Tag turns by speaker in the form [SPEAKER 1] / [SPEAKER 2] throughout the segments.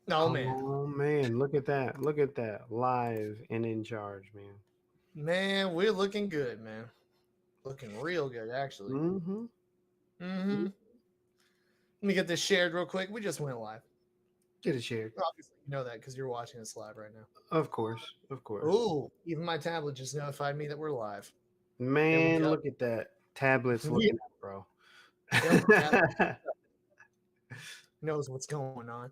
[SPEAKER 1] Oh man,
[SPEAKER 2] Oh man, look at that. Look at that. Live and in charge, man.
[SPEAKER 1] man, we're looking good, man. Looking real good, actually.
[SPEAKER 2] Mm-hmm.
[SPEAKER 1] Mm-hmm. Let me get this shared real quick. We just went live.
[SPEAKER 2] Get it shared.
[SPEAKER 1] Obviously, you know that because you're watching us live right now.
[SPEAKER 2] Of course. Of course.
[SPEAKER 1] Oh, even my tablet just notified me that we're live. There we
[SPEAKER 2] Man,
[SPEAKER 1] go.
[SPEAKER 2] look at that. Tablets
[SPEAKER 1] Yeah.
[SPEAKER 2] looking up, bro.
[SPEAKER 1] Yep. Tablet knows what's going on.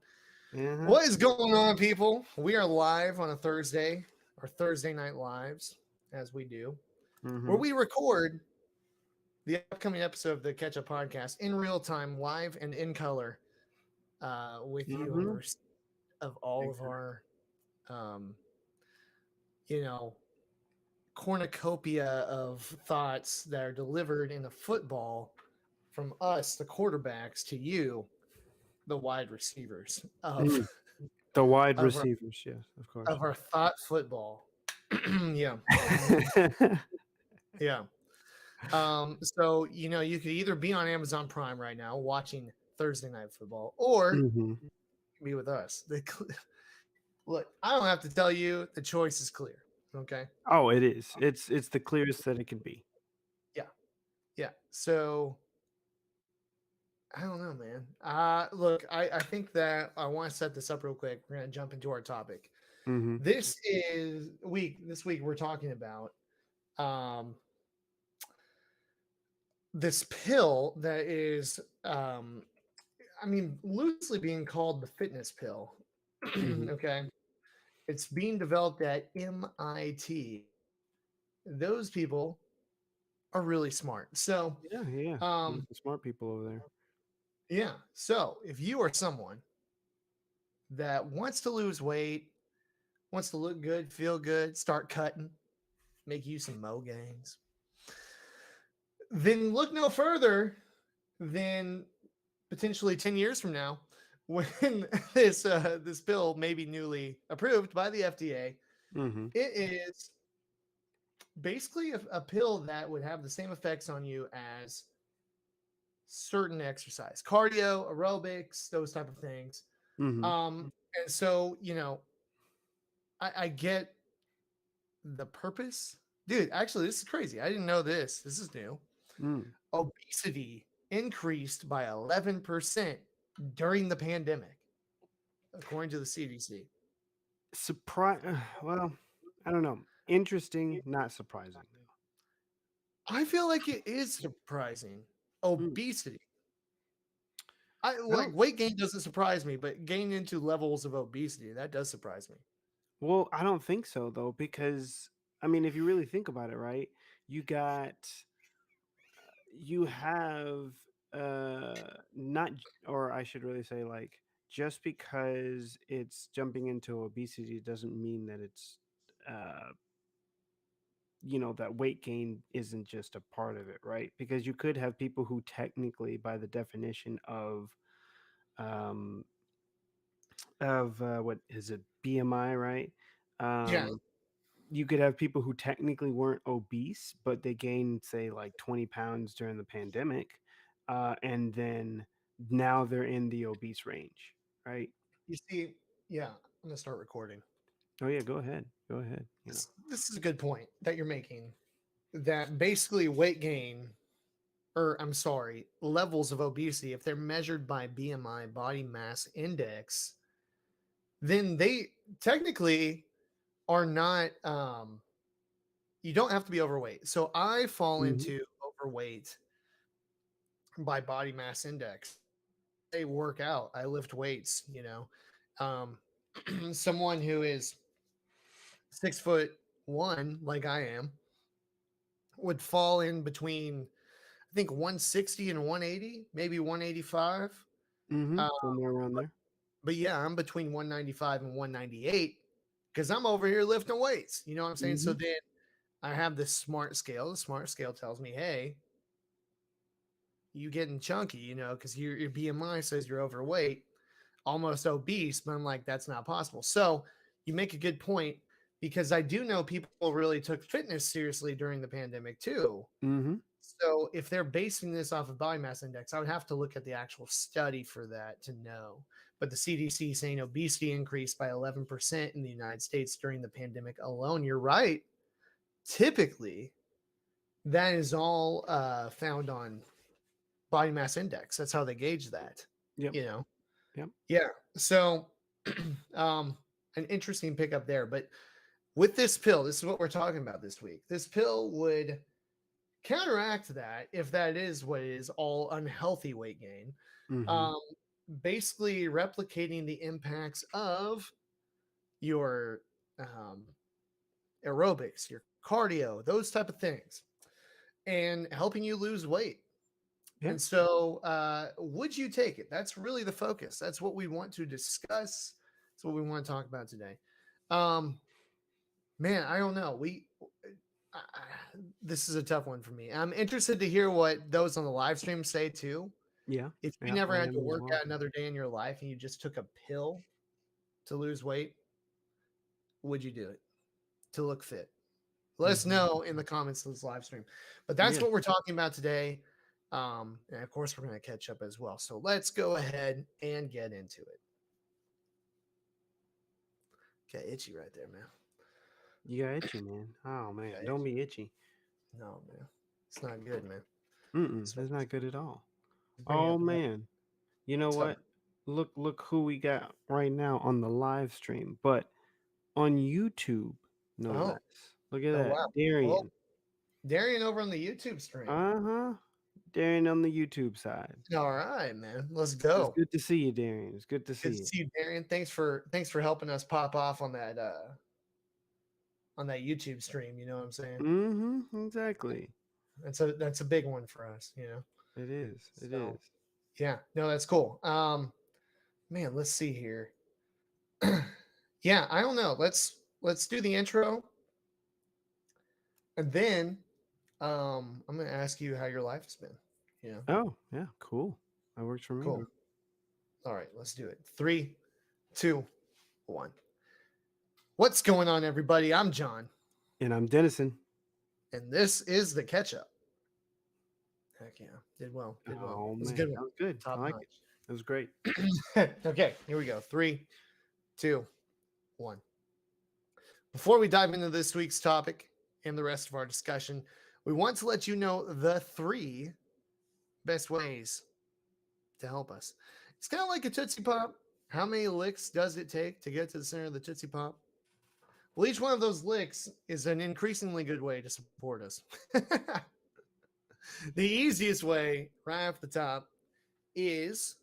[SPEAKER 2] Uh-huh.
[SPEAKER 1] What is going on, people? We are live on a Thursday, or Thursday night lives, as we do, where
[SPEAKER 2] Mm-hmm.
[SPEAKER 1] we record the upcoming episode of the Catch Up Podcast in real time, live and in color, with you on the
[SPEAKER 2] Mm-hmm.
[SPEAKER 1] receipt of all of
[SPEAKER 2] Exactly.
[SPEAKER 1] our, um, you know, cornucopia of thoughts that are delivered in a football from us, the quarterbacks, to you, the wide receivers
[SPEAKER 2] Mm. The wide
[SPEAKER 1] of our
[SPEAKER 2] receivers, yes, of course.
[SPEAKER 1] of our thought football. Yeah. Yeah. So you could either be on Amazon Prime right now watching Thursday Night Football, or
[SPEAKER 2] Mm-hmm.
[SPEAKER 1] be with us. Look, I don't have to tell you the choice is clear. Okay.
[SPEAKER 2] Oh, it is. It's the clearest that it can be.
[SPEAKER 1] Yeah. Yeah. So I don't know, man. Look, I think that I want to set this up real quick. We're gonna jump into our topic.
[SPEAKER 2] Mm-hmm.
[SPEAKER 1] This week we're talking about um this pill that is I mean loosely being called the fitness pill.
[SPEAKER 2] Mm-hmm.
[SPEAKER 1] Okay. It's being developed at MIT. Those people are really smart. So,
[SPEAKER 2] Yeah, yeah. There's
[SPEAKER 1] um,
[SPEAKER 2] some smart people over there.
[SPEAKER 1] yeah. So, if you are someone that wants to lose weight, wants to look good, feel good, start cutting, make you some mo gains, then look no further than potentially 10 years from now when this pill may be newly approved by the FDA.
[SPEAKER 2] Mm-hmm.
[SPEAKER 1] It is basically a pill that would have the same effects on you as certain exercise, cardio, aerobics, those type of things.
[SPEAKER 2] Mm-hmm.
[SPEAKER 1] And so, I get the purpose. Dude, actually, this is crazy. I didn't know this. This is new.
[SPEAKER 2] Mm.
[SPEAKER 1] Obesity increased by 11% during the pandemic, according to the CDC.
[SPEAKER 2] Surprise. Well, I don't know. Interesting, not surprising though.
[SPEAKER 1] I feel like it is surprising.
[SPEAKER 2] Mm.
[SPEAKER 1] Obesity. I
[SPEAKER 2] I
[SPEAKER 1] like
[SPEAKER 2] don't.
[SPEAKER 1] weight gain doesn't surprise me, but gain into levels of obesity, that does surprise me.
[SPEAKER 2] Well, I don't think so though, because I mean, if you really think about it, right? You got you have not, or I should really say, like, just because it's jumping into obesity doesn't mean that it's uh that weight gain isn't just a part of it, right? Because you could have people who technically, by the definition um of what is it, BMI, right?
[SPEAKER 1] Yeah.
[SPEAKER 2] um you could have people who technically weren't obese, but they gained, say, like 20 pounds during the pandemic, and then now they're in the obese range, right?
[SPEAKER 1] You see, yeah, I'm gonna start recording.
[SPEAKER 2] Oh yeah, go ahead, go ahead.
[SPEAKER 1] This is a good point that you're making. That basically weight gain, or I'm sorry, levels of obesity, if they're measured by BMI, body mass index, then they technically are not. You don't have to be overweight. So I fall
[SPEAKER 2] Hmm.
[SPEAKER 1] into overweight by body mass index. I work out. I lift weights. Um, someone who is 6'1", like I am, would fall in between I think 160 and 180, maybe 185.
[SPEAKER 2] Hmm.
[SPEAKER 1] Uh,
[SPEAKER 2] Somewhere around there.
[SPEAKER 1] but yeah, I'm between 195 and 198 because I'm over here lifting weights. You know what I'm saying? So
[SPEAKER 2] Hmm.
[SPEAKER 1] then I have this smart scale. The smart scale tells me, hey, you getting chunky, because your BMI says you're overweight, almost obese. But I'm like, that's not possible. So you make a good point because I do know people really took fitness seriously during the pandemic too.
[SPEAKER 2] Hmm.
[SPEAKER 1] So if they're basing this off of body mass index, I would have to look at the actual study for that to know. but the CDC saying obesity increased by 11% in the United States during the pandemic alone. You're right. Typically, that is all found on body mass index. That's how they gauge that,
[SPEAKER 2] Yep.
[SPEAKER 1] you know?
[SPEAKER 2] Yep.
[SPEAKER 1] Yeah. So, um, an interesting pickup there. But with this pill, this is what we're talking about this week. This pill would counteract that if that is what it is, all unhealthy weight gain.
[SPEAKER 2] Mm-hmm.
[SPEAKER 1] Um, Basically replicating the impacts of your um, aerobics, your cardio, those type of things, and helping you lose weight.
[SPEAKER 2] Yeah.
[SPEAKER 1] And so, would you take it? That's really the focus. That's what we want to discuss. That's what we want to talk about today. Um, Man, I don't know. I, this is a tough one for me. I'm interested to hear what those on the live stream say too.
[SPEAKER 2] Yeah.
[SPEAKER 1] If you
[SPEAKER 2] Yeah.
[SPEAKER 1] never
[SPEAKER 2] I
[SPEAKER 1] had to
[SPEAKER 2] am as
[SPEAKER 1] work
[SPEAKER 2] well.
[SPEAKER 1] out another day in your life and you just took a pill to lose weight, would you do it to look fit? Let us
[SPEAKER 2] Mm-hmm.
[SPEAKER 1] know in the comments of this live stream. But that's
[SPEAKER 2] Yes.
[SPEAKER 1] what we're talking about today. And of course, we're going to catch up as well. So let's go ahead and get into it. Okay, itchy right there, man.
[SPEAKER 2] You got itchy, man. Oh man,
[SPEAKER 1] Okay,
[SPEAKER 2] don't
[SPEAKER 1] itchy.
[SPEAKER 2] be itchy.
[SPEAKER 1] No, man. It's not good, man.
[SPEAKER 2] Mm-mm.
[SPEAKER 1] So
[SPEAKER 2] That's not good at all.
[SPEAKER 1] let's bring it
[SPEAKER 2] Oh
[SPEAKER 1] up.
[SPEAKER 2] man. You know
[SPEAKER 1] What's up?
[SPEAKER 2] what? Look who we got right now on the live stream, but on YouTube, no
[SPEAKER 1] Oh,
[SPEAKER 2] less. Look at
[SPEAKER 1] oh,
[SPEAKER 2] that.
[SPEAKER 1] wow. Well,
[SPEAKER 2] Darian.
[SPEAKER 1] Darian over on the YouTube stream.
[SPEAKER 2] Uh-huh. Darian on the YouTube side.
[SPEAKER 1] All right, man. Let's
[SPEAKER 2] It's
[SPEAKER 1] go.
[SPEAKER 2] good to see you, Darian. It's good to
[SPEAKER 1] Good
[SPEAKER 2] see
[SPEAKER 1] to
[SPEAKER 2] you.
[SPEAKER 1] see you, Darian. Thanks for helping us pop off on that YouTube stream. You know what I'm saying?
[SPEAKER 2] Mm-hmm. Exactly.
[SPEAKER 1] That's a big one for us. You know.
[SPEAKER 2] It is. It
[SPEAKER 1] So
[SPEAKER 2] is.
[SPEAKER 1] yeah, no, that's cool. Man, let's see here. Yeah, I don't know. Let's do the intro, and then I'm gonna ask you how your life has been. You know,
[SPEAKER 2] Oh, yeah, cool. That works for me, bro.
[SPEAKER 1] cool. All right, let's do it. Three, two, one. What's going on, everybody? I'm John,
[SPEAKER 2] And I'm Dennison.
[SPEAKER 1] and this is the catch up. Heck yeah, did well, did well.
[SPEAKER 2] Oh
[SPEAKER 1] It was a
[SPEAKER 2] man,
[SPEAKER 1] good one,
[SPEAKER 2] that was good. I
[SPEAKER 1] top
[SPEAKER 2] like it.
[SPEAKER 1] notch.
[SPEAKER 2] That was great.
[SPEAKER 1] Okay, here we go. Three, two, one. Before we dive into this week's topic and the rest of our discussion, we want to let you know the three best ways to help us. It's kind of like a Tootsie Pop. How many licks does it take to get to the center of the Tootsie Pop? Well, each one of those licks is an increasingly good way to support us. The easiest way, right off the top, is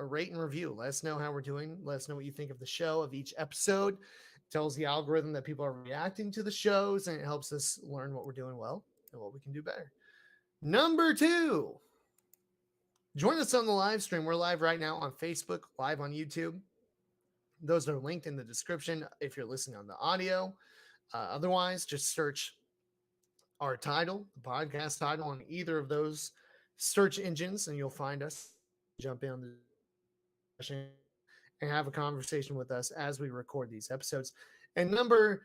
[SPEAKER 1] a rate and review. Let us know how we're doing. Let us know what you think of the show, of each episode. It tells the algorithm that people are reacting to the shows, and it helps us learn what we're doing well and what we can do better. Number two, join us on the live stream. We're live right now on Facebook, live on YouTube. Those are linked in the description if you're listening on the audio. Otherwise, just search our title, the podcast title, on either of those search engines, and you'll find us. Jump in on the discussion and have a conversation with us as we record these episodes. And number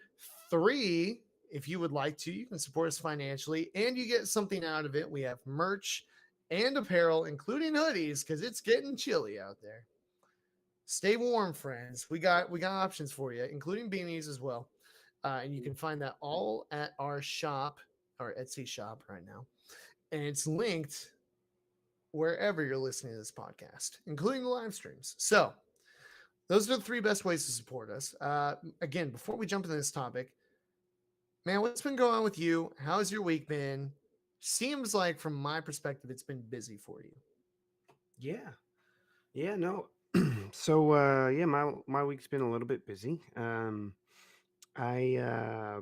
[SPEAKER 1] three, if you would like to, you can support us financially and you get something out of it. We have merch and apparel, including hoodies, because it's getting chilly out there. Stay warm, friends. We got options for you, including beanies as well. And you can find that all at our shop, our Etsy shop right now. And it's linked wherever you're listening to this podcast, including the live streams. So those are the three best ways to support us. Again, before we jump into this topic, man, what's been going on with you? How's your week been? Seems like, from my perspective, it's been busy for you.
[SPEAKER 2] Yeah. Yeah, no. So yeah, my week's been a little bit busy. I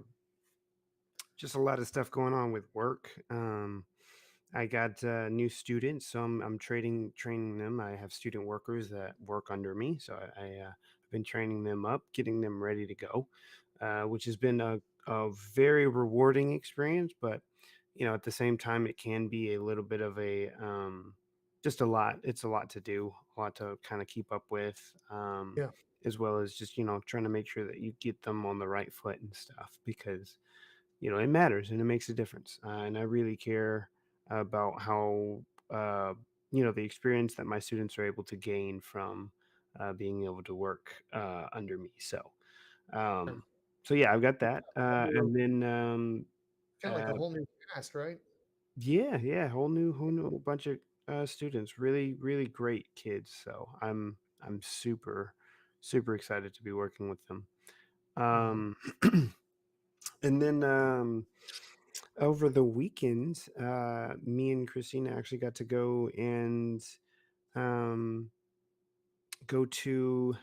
[SPEAKER 2] just a lot of stuff going on with work. I got new students, so I'm training them. I have student workers that work under me, so I've been training them up, getting them ready to go, which has been a very rewarding experience. But at the same time, it can be a little bit of a just a lot. It's a lot to do, a lot to kind of keep up with,
[SPEAKER 1] Yeah,
[SPEAKER 2] as well as just trying to make sure that you get them on the right foot and stuff because it matters and it makes a difference. And I really care about how the experience that my students are able to gain from being able to work under me.
[SPEAKER 1] Kind
[SPEAKER 2] Um, so yeah, I've got that,
[SPEAKER 1] of
[SPEAKER 2] and then
[SPEAKER 1] like a
[SPEAKER 2] uh,
[SPEAKER 1] whole new cast, right?
[SPEAKER 2] yeah, yeah, whole new bunch of students, really, really great kids. So I'm super excited to be working with them.
[SPEAKER 1] Hmm.
[SPEAKER 2] Um, and then over the weekend, me and Christina actually got to go and um, go to.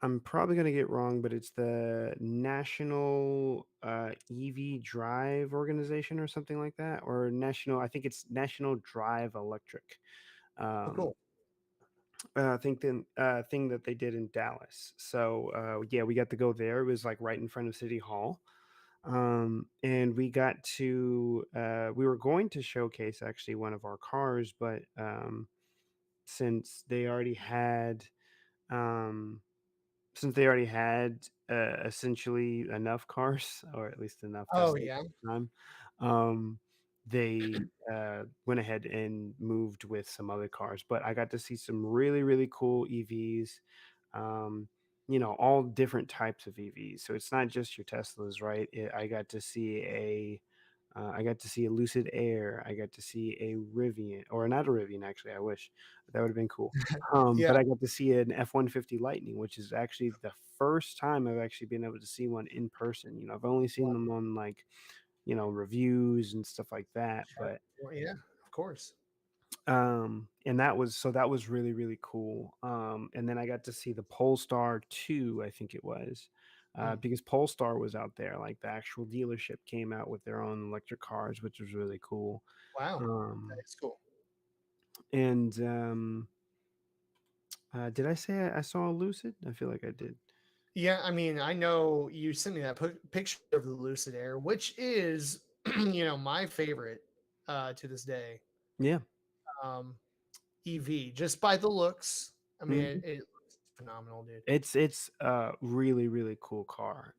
[SPEAKER 2] I'm probably gonna get wrong, but it's the National EV Drive Organization or something like that, or National. I think it's National Drive Electric.
[SPEAKER 1] Oh,
[SPEAKER 2] Um,
[SPEAKER 1] cool.
[SPEAKER 2] I think the thing that they did in Dallas. So yeah, we got to go there. It was like right in front of City Hall. And we got to we were going to showcase actually one of our cars, but since they already had um since they already had essentially enough cars, or at least enough
[SPEAKER 1] Oh
[SPEAKER 2] Teslas
[SPEAKER 1] yeah.
[SPEAKER 2] at the time, um they went ahead and moved with some other cars. But I got to see some really, really cool EVs, um, all different types of EVs. So it's not just your Teslas, right? I got to see a Lucid Air. I got to see a Rivian, or not a Rivian, actually. I wish that would have been cool. But
[SPEAKER 1] Yeah.
[SPEAKER 2] I got to see an F-150 Lightning, which is actually the first time I've actually been able to see one in person. I've only seen them on like, reviews and stuff like that. But
[SPEAKER 1] Well, yeah, of course.
[SPEAKER 2] and that was really, really cool. And then I got to see the Polestar 2, I think it was.
[SPEAKER 1] Mm.
[SPEAKER 2] Because Polestar was out there, like the actual dealership came out with their own electric cars, which was really cool.
[SPEAKER 1] Wow, that
[SPEAKER 2] Um,
[SPEAKER 1] is cool.
[SPEAKER 2] and did I say I saw a Lucid? I feel like I did.
[SPEAKER 1] Yeah, I mean, I know you sent me that picture of the Lucid Air, which is, my favorite to this day.
[SPEAKER 2] Yeah.
[SPEAKER 1] Um, EV, just by the looks. I mean,
[SPEAKER 2] Mhm.
[SPEAKER 1] it looks phenomenal, dude.
[SPEAKER 2] It's a really, really cool car.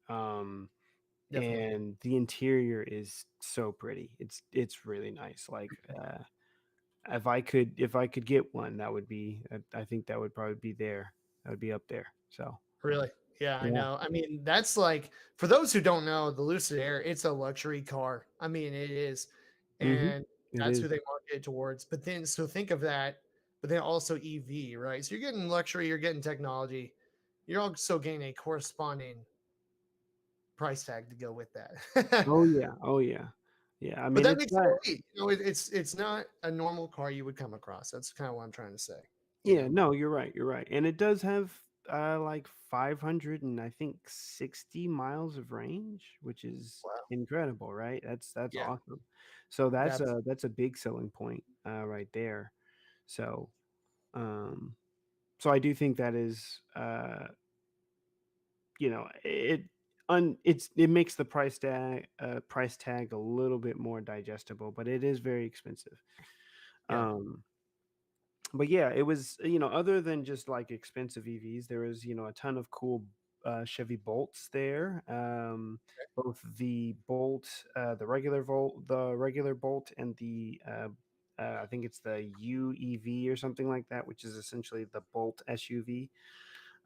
[SPEAKER 1] Definitely.
[SPEAKER 2] And the interior is so pretty. It's really nice. Like if I could get one, that would be I think that would probably be there. That would be up there. So
[SPEAKER 1] Really? Yeah, I
[SPEAKER 2] yeah.
[SPEAKER 1] know. I mean, that's like for those who don't know, the Lucid Air, it's a luxury car. I mean, it is.
[SPEAKER 2] Hmm.
[SPEAKER 1] And
[SPEAKER 2] It
[SPEAKER 1] that's
[SPEAKER 2] is.
[SPEAKER 1] who they market it towards. But then so think of that, but then also EV, right? So you're getting luxury, you're getting technology. You're also getting a corresponding price tag to go with that.
[SPEAKER 2] Oh yeah. Oh yeah. Yeah. I
[SPEAKER 1] But
[SPEAKER 2] mean,
[SPEAKER 1] that
[SPEAKER 2] it's
[SPEAKER 1] makes it
[SPEAKER 2] not.
[SPEAKER 1] elite. It's not a normal car you would come across. That's kind of what I'm trying to say, you
[SPEAKER 2] Yeah.
[SPEAKER 1] know.
[SPEAKER 2] No, you're right. You're right. And it does have like 500 and I think 60 miles of range, which is
[SPEAKER 1] Wow.
[SPEAKER 2] incredible, right? That's
[SPEAKER 1] Yeah.
[SPEAKER 2] awesome. So
[SPEAKER 1] That's
[SPEAKER 2] that's a big selling point right there. So um so I do think that is it makes the price tag a little bit more digestible, but it is very expensive.
[SPEAKER 1] yeah.
[SPEAKER 2] um but yeah, it was, other than just like expensive EVs, there was, a ton of cool Chevy Bolts there. Both the Bolt, the regular Bolt, and the I think it's the UEV or something like that, which is essentially the Bolt SUV,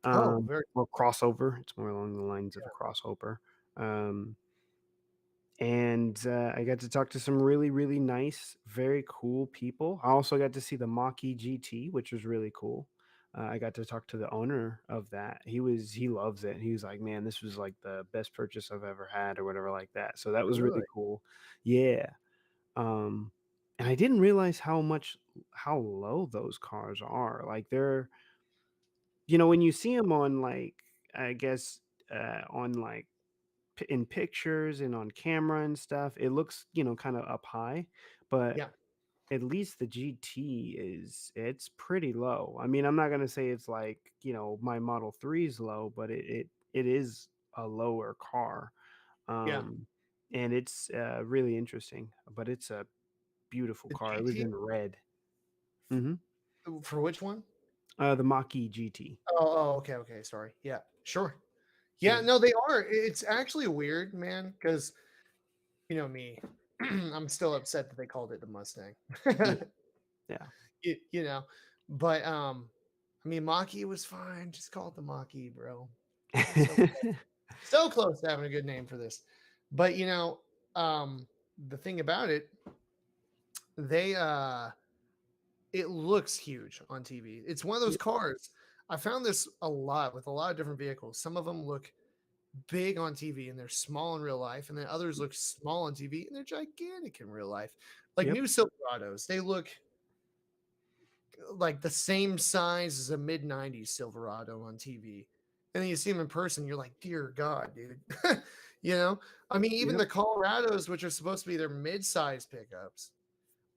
[SPEAKER 1] Oh, very
[SPEAKER 2] or crossover. It's more along the lines of a crossover. Um, and I got to talk to some really, really nice, very cool people. I also got to see the Mach-E GT, which was really cool. I got to talk to the owner of that. He loves it. He was like, "Man, this was like the best purchase I've ever had," or whatever like that. So that was really
[SPEAKER 1] really.
[SPEAKER 2] cool. Yeah. Um, and I didn't realize how low those cars are. Like when you see them on like, I guess, on like in pictures and on camera and stuff, it looks, kind of up high, but
[SPEAKER 1] Yeah.
[SPEAKER 2] at least the GT it's pretty low. I mean, I'm not gonna say it's like, my Model 3 is low, but it is a lower car.
[SPEAKER 1] Yeah.
[SPEAKER 2] Um, and it's really interesting, but it's a beautiful
[SPEAKER 1] The
[SPEAKER 2] car. It was
[SPEAKER 1] GT
[SPEAKER 2] in red. Hmm.
[SPEAKER 1] for which one?
[SPEAKER 2] The Mach-E GT.
[SPEAKER 1] Okay, okay, sorry. Yeah, sure. Yeah,
[SPEAKER 2] Yeah,
[SPEAKER 1] no, they are. It's actually weird, man, because you know me, I'm still upset that they called it the Mustang.
[SPEAKER 2] yeah, yeah.
[SPEAKER 1] you know, but I mean, Maki was fine. Just call it the Maki, bro. So close to having a good name for this. But um, the thing about it, they it looks huge on TV. It's one of those
[SPEAKER 2] Yeah,
[SPEAKER 1] cars. I found this a lot with a lot of different vehicles. Some of them look big on TV and they're small in real life, and then others look small on TV and they're gigantic in real life. Like
[SPEAKER 2] yep,
[SPEAKER 1] new Silverados, they look like the same size as a mid '90s Silverado on TV, and then you see them in person, you're like, dear God, dude. you know, I mean, even
[SPEAKER 2] yep,
[SPEAKER 1] the Colorados, which are supposed to be their mid-size pickups,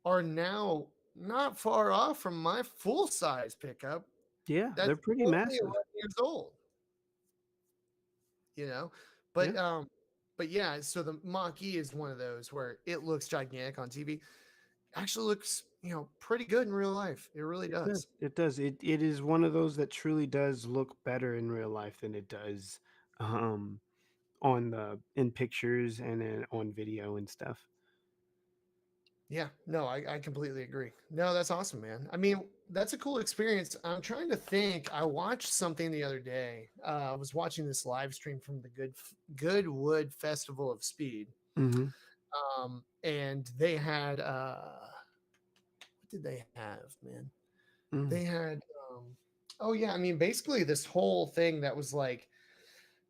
[SPEAKER 1] are now not far off from my full-size pickup.
[SPEAKER 2] yeah. They're
[SPEAKER 1] That's
[SPEAKER 2] pretty
[SPEAKER 1] only
[SPEAKER 2] massive.
[SPEAKER 1] 11 years old. You know,
[SPEAKER 2] Yeah,
[SPEAKER 1] but yeah. So the Mach E is one of those where it looks gigantic on TV. Actually, looks pretty good in real life. It really
[SPEAKER 2] it does.
[SPEAKER 1] does.
[SPEAKER 2] It does. It is one of those that truly does look better in real life than it does um on the in pictures and then on video and stuff.
[SPEAKER 1] Yeah, no, I completely agree. No, that's awesome, man. I mean, that's a cool experience. I'm trying to think. I watched something the other day. I was watching this live stream from the Goodwood Festival of Speed,
[SPEAKER 2] Mm-hmm.
[SPEAKER 1] and they had what did they have, man? They
[SPEAKER 2] Mm,
[SPEAKER 1] had oh yeah, I mean, basically this whole thing that was like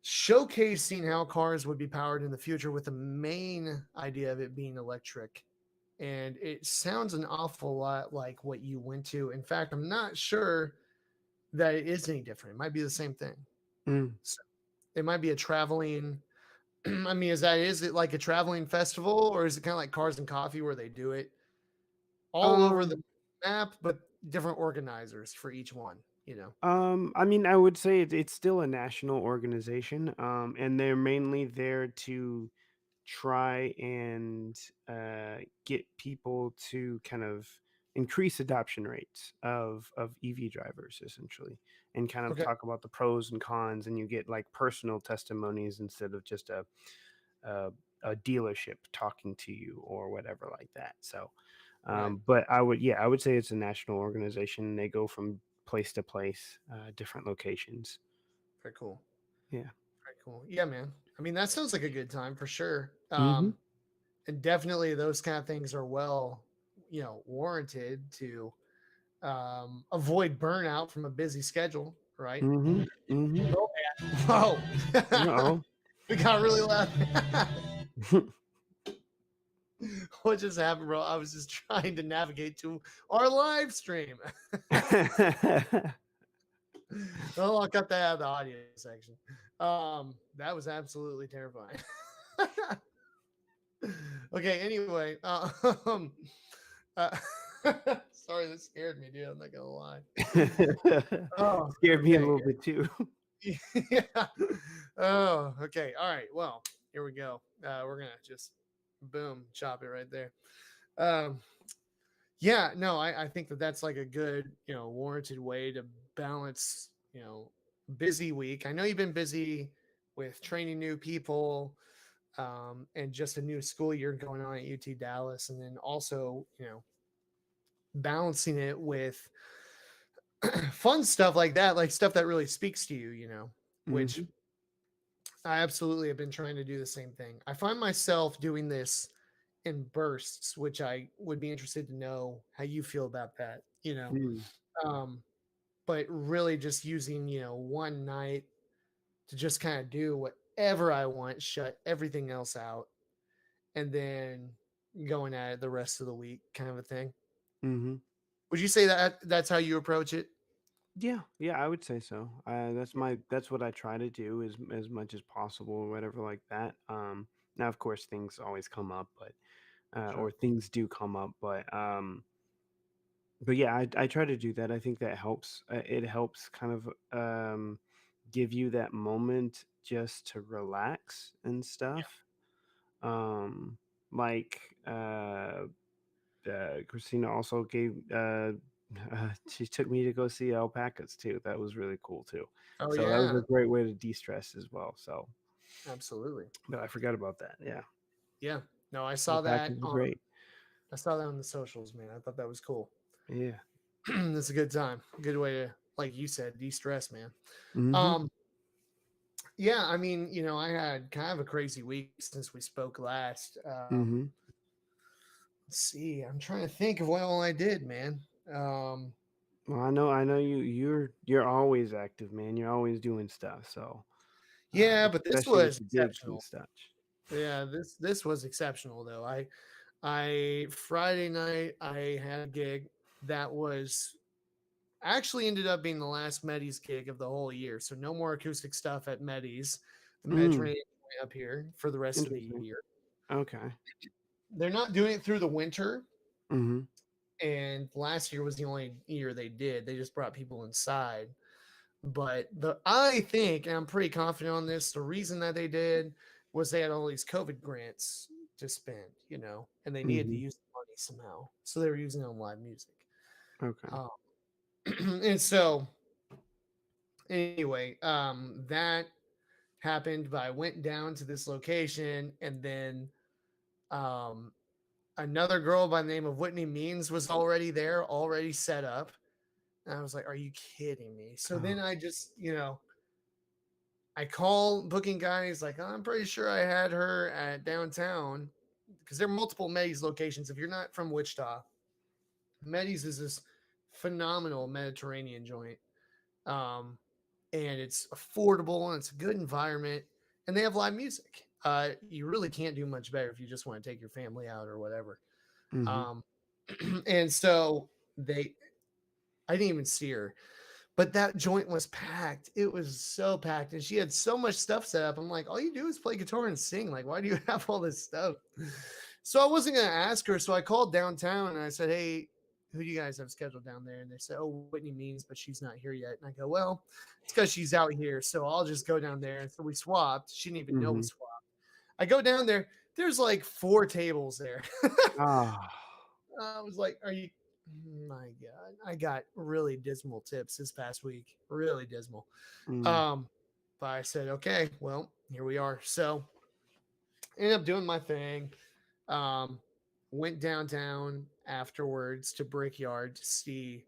[SPEAKER 1] showcasing how cars would be powered in the future, with the main idea of it being electric. And it sounds an awful lot like what you went to. In fact, I'm not sure that it is any different. It might be the same thing.
[SPEAKER 2] mm.
[SPEAKER 1] So it might be a traveling. I mean, is it like a traveling festival, or is it kind of like Cars and Coffee where they do it all over the
[SPEAKER 2] Um,
[SPEAKER 1] map, but different organizers for each one? You know.
[SPEAKER 2] I mean, I would say it's still a national organization, and they're mainly there to try and get people to kind of increase adoption rates of EV drivers, essentially, and kind of
[SPEAKER 1] Okay.
[SPEAKER 2] talk about the pros and cons, and you get like personal testimonies instead of just a, a dealership talking to you or whatever like that. So,
[SPEAKER 1] Right.
[SPEAKER 2] but I would say it's a national organization. They go from place to place, different locations.
[SPEAKER 1] Very cool.
[SPEAKER 2] Yeah.
[SPEAKER 1] Very cool. Yeah, man. I mean, that sounds like a good time for sure.
[SPEAKER 2] Mm-hmm.
[SPEAKER 1] And definitely those kind of things are well, warranted to avoid burnout from a busy schedule, right?
[SPEAKER 2] Mm-hmm. Mm-hmm.
[SPEAKER 1] Oh, whoa.
[SPEAKER 2] Uh-oh.
[SPEAKER 1] We got really loud. What just happened, bro? I was just trying to navigate to our live stream. Oh, I'll cut that out of the audio section. That was absolutely terrifying. Okay, anyway, uh, sorry, that scared me, dude. I'm not gonna lie. Oh,
[SPEAKER 2] Scared me a
[SPEAKER 1] okay.
[SPEAKER 2] little bit too.
[SPEAKER 1] Yeah. Oh, okay. All right. Well, here we go. We're gonna just boom, chop it right there. Um, yeah, no, I think that that's like a good, warranted way to balance, busy week. I know you've been busy with training new people, and just a new school year going on at UT Dallas, and then also, balancing it with fun stuff like that, like stuff that really speaks to you, which
[SPEAKER 2] Mhm.
[SPEAKER 1] I absolutely have been trying to do the same thing. I find myself doing this in bursts, which I would be interested to know how you feel about that,
[SPEAKER 2] Mm.
[SPEAKER 1] um, but really just using, one night to just kind of do whatever I want, shut everything else out, and then going at it the rest of the week, kind of a thing.
[SPEAKER 2] Mhm.
[SPEAKER 1] Would you say that that's how you approach it?
[SPEAKER 2] Yeah, yeah, I would say so. That's
[SPEAKER 1] Yeah,
[SPEAKER 2] that's what I try to do as much as possible or whatever like that. Now of course things always come up, but or
[SPEAKER 1] sure.
[SPEAKER 2] things do come up, but yeah, I try to do that. I think that helps. It helps kind of give you that moment just to relax and stuff. Um, like Christina also gave she took me to go see alpacas too. That was really cool too.
[SPEAKER 1] Oh
[SPEAKER 2] So that was
[SPEAKER 1] yeah,
[SPEAKER 2] a great way to de-stress as well. So,
[SPEAKER 1] absolutely.
[SPEAKER 2] but I forgot about that. Yeah,
[SPEAKER 1] Yeah. No,
[SPEAKER 2] alpacas are great.
[SPEAKER 1] I saw that on the socials, man. I thought that was cool.
[SPEAKER 2] Yeah.
[SPEAKER 1] That's a good time. Good way to like you said, de-stress, man.
[SPEAKER 2] Mhm.
[SPEAKER 1] Um, yeah, I mean, I had kind of a crazy week since we spoke last.
[SPEAKER 2] Mhm.
[SPEAKER 1] Let's see, I'm trying to think of what all I did, man. Um,
[SPEAKER 2] Well, I know you're always active, man. You're always doing stuff. So,
[SPEAKER 1] yeah, but this
[SPEAKER 2] especially with
[SPEAKER 1] was
[SPEAKER 2] the gigs and
[SPEAKER 1] exceptional.
[SPEAKER 2] such.
[SPEAKER 1] Yeah, this was exceptional though. I Friday night I had a gig that was actually ended up being the last Medis gig of the whole year. So no more acoustic stuff at Medis, the
[SPEAKER 2] Mm.
[SPEAKER 1] Mediterranean up here for the rest of the
[SPEAKER 2] Interesting.
[SPEAKER 1] year.
[SPEAKER 2] Okay.
[SPEAKER 1] They're not doing it through the winter,
[SPEAKER 2] Mhm.
[SPEAKER 1] and last year was the only year they did. They just brought people inside. But I think, and I'm pretty confident on this, the reason that they did was they had all these COVID grants to spend, and they needed to
[SPEAKER 2] Mhm.
[SPEAKER 1] use the money somehow. So they were using it on live music.
[SPEAKER 2] Okay.
[SPEAKER 1] Um, and so anyway, that happened, but I went down to this location, and then um, another girl by the name of Whitney Means was already there, already set up. And I was like, are you kidding me? So
[SPEAKER 2] Oh.
[SPEAKER 1] then I just, I call booking guy. He's like, I'm pretty sure I had her at downtown because there are multiple Medis locations. If you're not from Wichita, Medis is this phenomenal Mediterranean joint. Um, and it's affordable and it's a good environment and they have live music. You really can't do much better if you just want to take your family out or whatever.
[SPEAKER 2] Mhm.
[SPEAKER 1] Um, and so I didn't even see her, but that joint was packed. It was so packed, and she had so much stuff set up. I'm like, all you do is play guitar and sing. Like, why do you have all this stuff? So I wasn't gonna ask her. So I called downtown and I said, hey, who do you guys have scheduled down there? And they said, oh, Whitney Means, but she's not here yet. And I go, well, it's because she's out here, so I'll just go down there. And so we swapped. She didn't even know we
[SPEAKER 2] Mhm.
[SPEAKER 1] swapped. I go down there. There's like 4 tables there.
[SPEAKER 2] Ah.
[SPEAKER 1] I was like, "Are you?" My God, I got really dismal tips this past week. Really dismal.
[SPEAKER 2] Mm.
[SPEAKER 1] Um, but I said, okay, well, here we are. So ended up doing my thing. Um, went downtown afterwards to Brickyard to see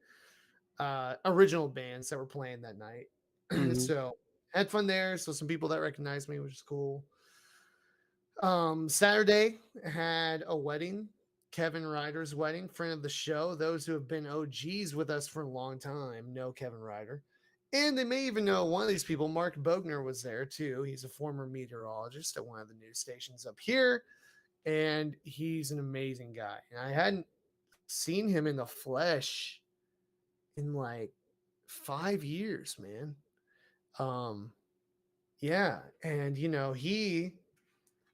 [SPEAKER 1] original bands that were playing that night.
[SPEAKER 2] Mhm.
[SPEAKER 1] So had fun there. So some people that recognized me, which is cool. Saturday had a wedding, Kevin Ryder's wedding, friend of the show. Those who have been OGs with us for a long time know Kevin Ryder. And they may even know one of these people, Mark Bogner, was there too. He's a former meteorologist at one of the news stations up here, and he's an amazing guy. And I hadn't seen him in the flesh in like 5 years, man. Um, yeah, and he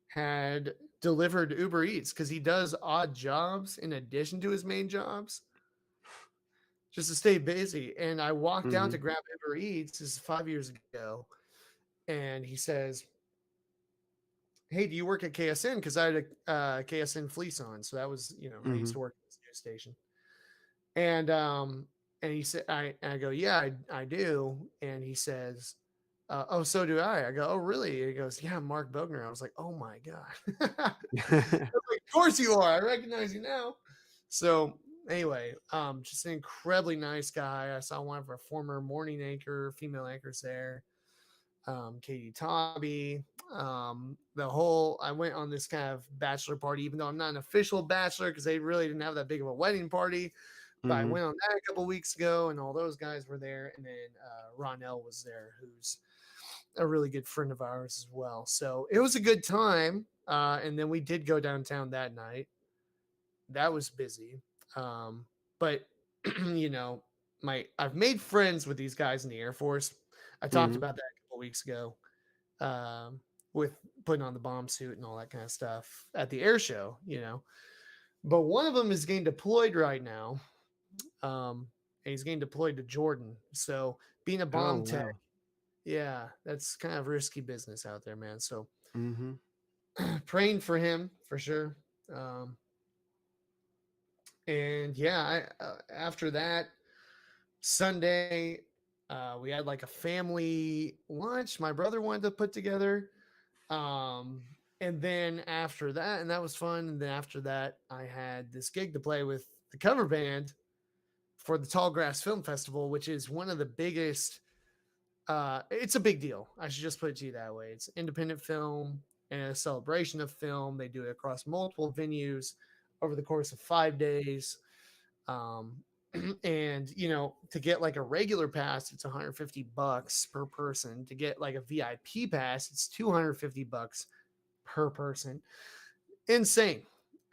[SPEAKER 1] had delivered Uber Eats because he does odd jobs in addition to his main jobs just to stay busy. And I walked out to
[SPEAKER 2] Mhm.
[SPEAKER 1] grab Uber Eats. This is 5 years ago. And he says, hey, do you work at KSN? Because I had a KSN fleece on. So that was, I used
[SPEAKER 2] Mhm.
[SPEAKER 1] to work at this news station. And he said, I go, yeah, I do. And he says, oh, so do I. I go, oh, really? And he goes, yeah, I'm Mark Bogner. I was like, oh my God. Like, of course you are. I recognize you now. So anyway, just an incredibly nice guy. I saw one of our former morning anchor, female anchors there, Katie Tobby. I went on this kind of bachelor party, even though I'm not an official bachelor because they really didn't have that big of a wedding party. But I
[SPEAKER 2] Mhm.
[SPEAKER 1] went on that a couple weeks ago, and all those guys were there. And then Ronell was there, who's a really good friend of ours as well. So it was a good time. And then we did go downtown that night. That was busy. But you know, I've made friends with these guys in the Air Force. I talked
[SPEAKER 2] Mhm.
[SPEAKER 1] about that a couple weeks ago. With putting on the bomb suit and all that kind of stuff at the air show. But one of them is getting deployed right now. And he's getting deployed to Jordan. So being a
[SPEAKER 2] Oh,
[SPEAKER 1] bomb tech,
[SPEAKER 2] wow.
[SPEAKER 1] yeah, that's kind of risky business out there, man. So
[SPEAKER 2] Mhm.
[SPEAKER 1] praying for him for sure. Um, and yeah, after that Sunday, we had like a family lunch. My brother wanted to put together. Um, and then after that, and that was fun. And then after that, I had this gig to play with the cover band for the Tall Grass Film Festival, which is one of the biggest. It's a big deal. I should just put it to you that way. It's independent film and a celebration of film. They do it across multiple venues over the course of 5 days. Um, and to get like a regular pass, it's $150 per person. To get like a VIP pass, it's $250 per person. Insane,